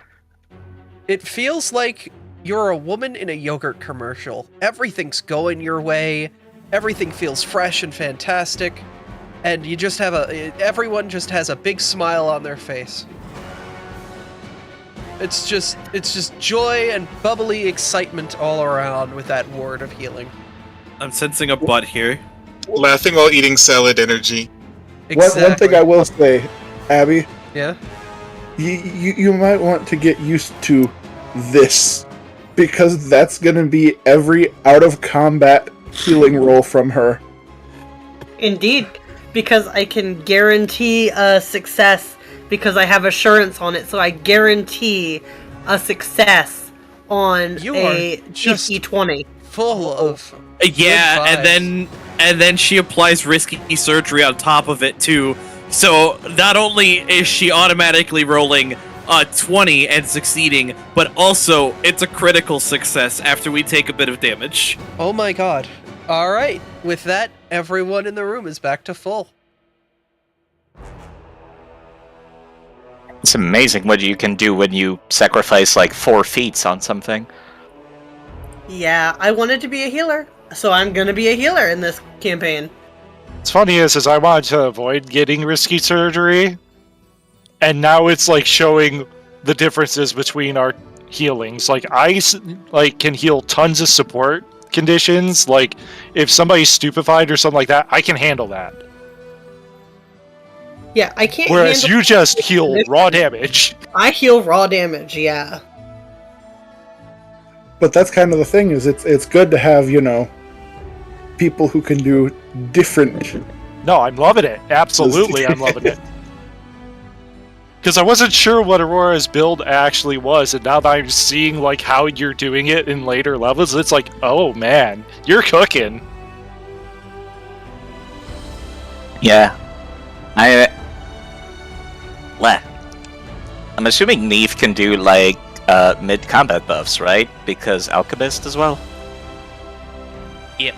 it feels like you're a woman in a yogurt commercial. Everything's going your way. Everything feels fresh and fantastic. And you just have everyone just has a big smile on their face. It's just joy and bubbly excitement all around with that ward of healing.
I'm sensing a butt here.
Laughing while eating salad energy.
Exactly.
One thing I will say, Abby,
Yeah?
you might want to get used to this, because that's going to be every out-of-combat healing roll from her.
Indeed, because I can guarantee a success because I have assurance on it, so I guarantee a success on
You
a
are just
DC-20.
full of
Yeah,
good
and then she applies risky surgery on top of it too. So not only is she automatically rolling 20 and succeeding, but also it's a critical success after we take a bit of damage.
Oh my god. Alright, with that, everyone in the room is back to full.
it's amazing what you can do when you sacrifice like 4 feats on something.
Yeah, I wanted to be a healer, so I'm gonna be a healer in this campaign.
What's funny is I wanted to avoid getting risky surgery, and now it's like showing the differences between our healings. Like can heal tons of support conditions. Like if somebody's stupefied or something like that, I can handle that.
Yeah, I can't.
Whereas
handle
you just heal raw damage.
I heal raw damage. Yeah.
But that's kind of the thing, is it's good to have, people who can do different.
No, I'm loving it. Absolutely, I'm loving it. Because I wasn't sure what Aurora's build actually was, and now that I'm seeing like how you're doing it in later levels, it's like, oh man, you're cooking.
Yeah. I'm assuming Neve can do like mid-combat buffs, right? Because Alchemist as well?
Yep.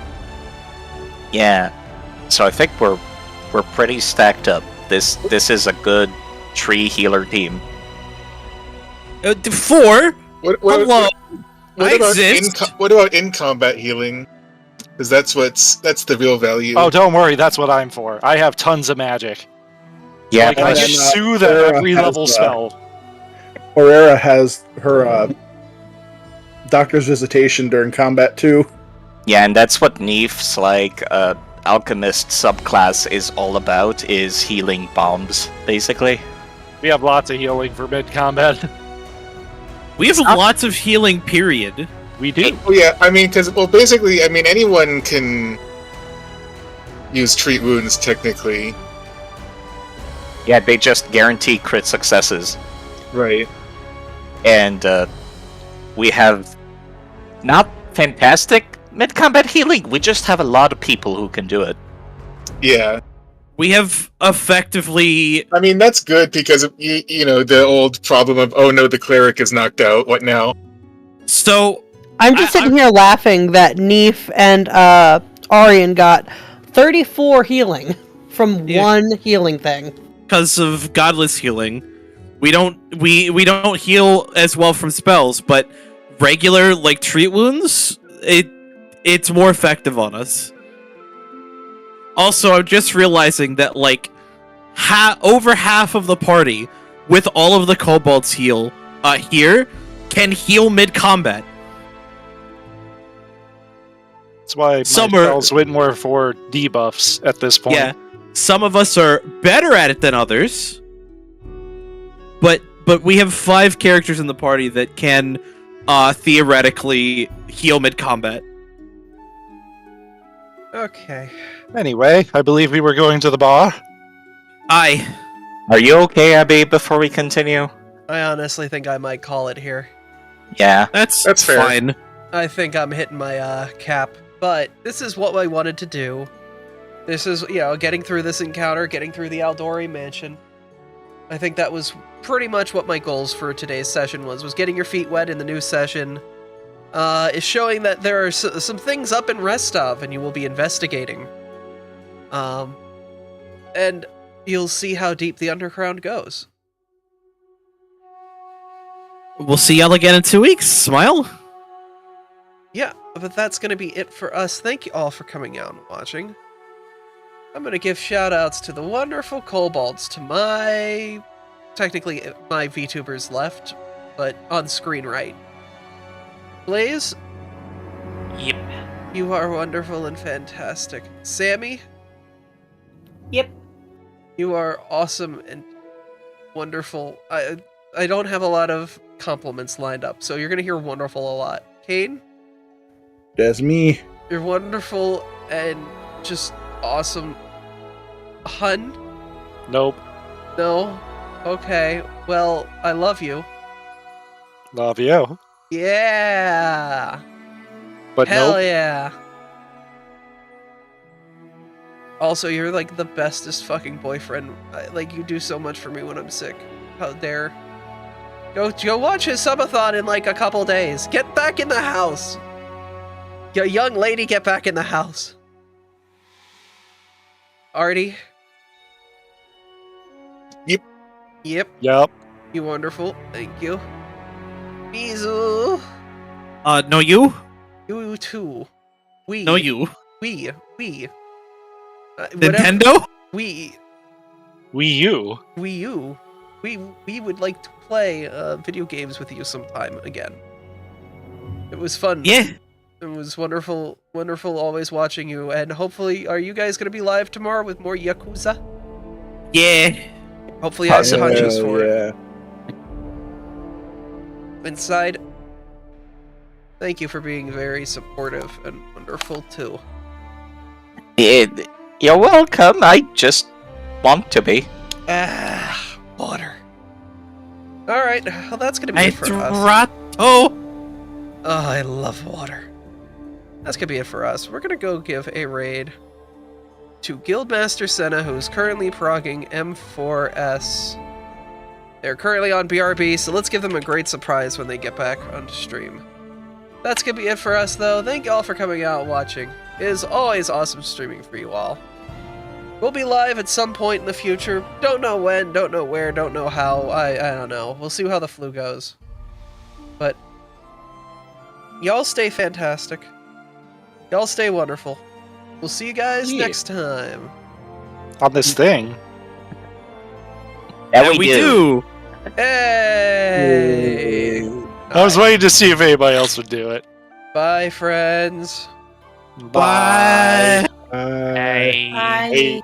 Yeah. So I think we're pretty stacked up. This is a good tree healer team.
4? Hello.
What about in-combat healing? Because that's the real value.
Oh, don't worry, that's what I'm for. I have tons of magic.
Yeah,
Like, I
then,
can soothe
Aura
at every
has,
level spell.
Aurora has her doctor's visitation during combat too.
Yeah, and that's what Neve's like alchemist subclass is all about, is healing bombs, basically.
We have lots of healing for mid-combat.
We have lots of healing, period.
We do.
Oh yeah, basically, anyone can use treat wounds technically.
Yeah, they just guarantee crit successes.
Right.
And we have not fantastic mid-combat healing, we just have a lot of people who can do it.
Yeah.
We have effectively...
that's good because, the old problem of, oh no, the cleric is knocked out, what now?
So...
I'm just sitting here laughing that Neef and Arian got 34 healing from one healing thing.
Because of godless healing, we don't heal as well from spells, but regular like treat wounds, it's more effective on us. Also, I'm just realizing that like over half of the party with all of the kobolds here can heal mid-combat.
That's why my spells went more for debuffs at this point.
Yeah, some of us are better at it than others, but we have 5 characters in the party that can theoretically heal mid-combat.
Okay.
Anyway, I believe we were going to the bar.
Aye.
Are you okay, Abby, before we continue?
I honestly think I might call it here.
Yeah.
That's
fair.
Fine.
I think I'm hitting my cap, but this is what I wanted to do. This is, getting through this encounter, getting through the Aldori mansion. I think that was pretty much what my goals for today's session was getting your feet wet in the new session, is showing that there are some things up in Restov, and you will be investigating. And you'll see how deep the underground goes.
We'll see y'all again in 2 weeks. Smile.
Yeah, but that's going to be it for us. Thank you all for coming out and watching. I'm going to give shout-outs to the wonderful kobolds, to my... technically, my VTubers left, but on screen right. Blaze?
Yep.
You are wonderful and fantastic. Sammy?
Yep.
You are awesome and wonderful. I don't have a lot of compliments lined up, so you're going to hear wonderful a lot. Kane?
That's me.
You're wonderful and just awesome. Hun?
Nope.
No? Okay. Well, I love you.
Love you.
Yeah!
But
Hell
nope.
yeah! Also, you're like the bestest fucking boyfriend. Like, you do so much for me when I'm sick. How dare. Go watch his subathon in like a couple days. Get back in the house! You young lady, get back in the house. Artie?
Yep.
Yep.
Yup.
You wonderful. Thank you. Mizu.
No, you?
You too. We.
No, you.
We.
Nintendo?
We.
Wii U.
Wii U. We would like to play video games with you sometime again. It was fun.
Yeah.
It was wonderful always watching you, and hopefully, are you guys going to be live tomorrow with more Yakuza?
Yeah.
Hopefully I have punches for it.
Yeah.
Inside, thank you for being very supportive and wonderful too.
You're welcome. I just want to be.
Ah, water. Alright, well that's gonna be it for us.
Oh,
I love water. That's gonna be it for us. We're gonna go give a raid to Guildmaster Senna, who's currently progging M4S. They're currently on BRB, so let's give them a great surprise when they get back on stream. That's gonna be it for us, though. Thank you all for coming out and watching. It is always awesome streaming for you all. We'll be live at some point in the future. Don't know when, don't know where, don't know how. I don't know. We'll see how the flu goes. But y'all stay fantastic. Y'all stay wonderful. We'll see you guys next time.
On this thing.
Yeah, we do.
Hey!
I was waiting to see if anybody else would do it.
Bye, friends.
bye.
Bye.
Bye.
Bye.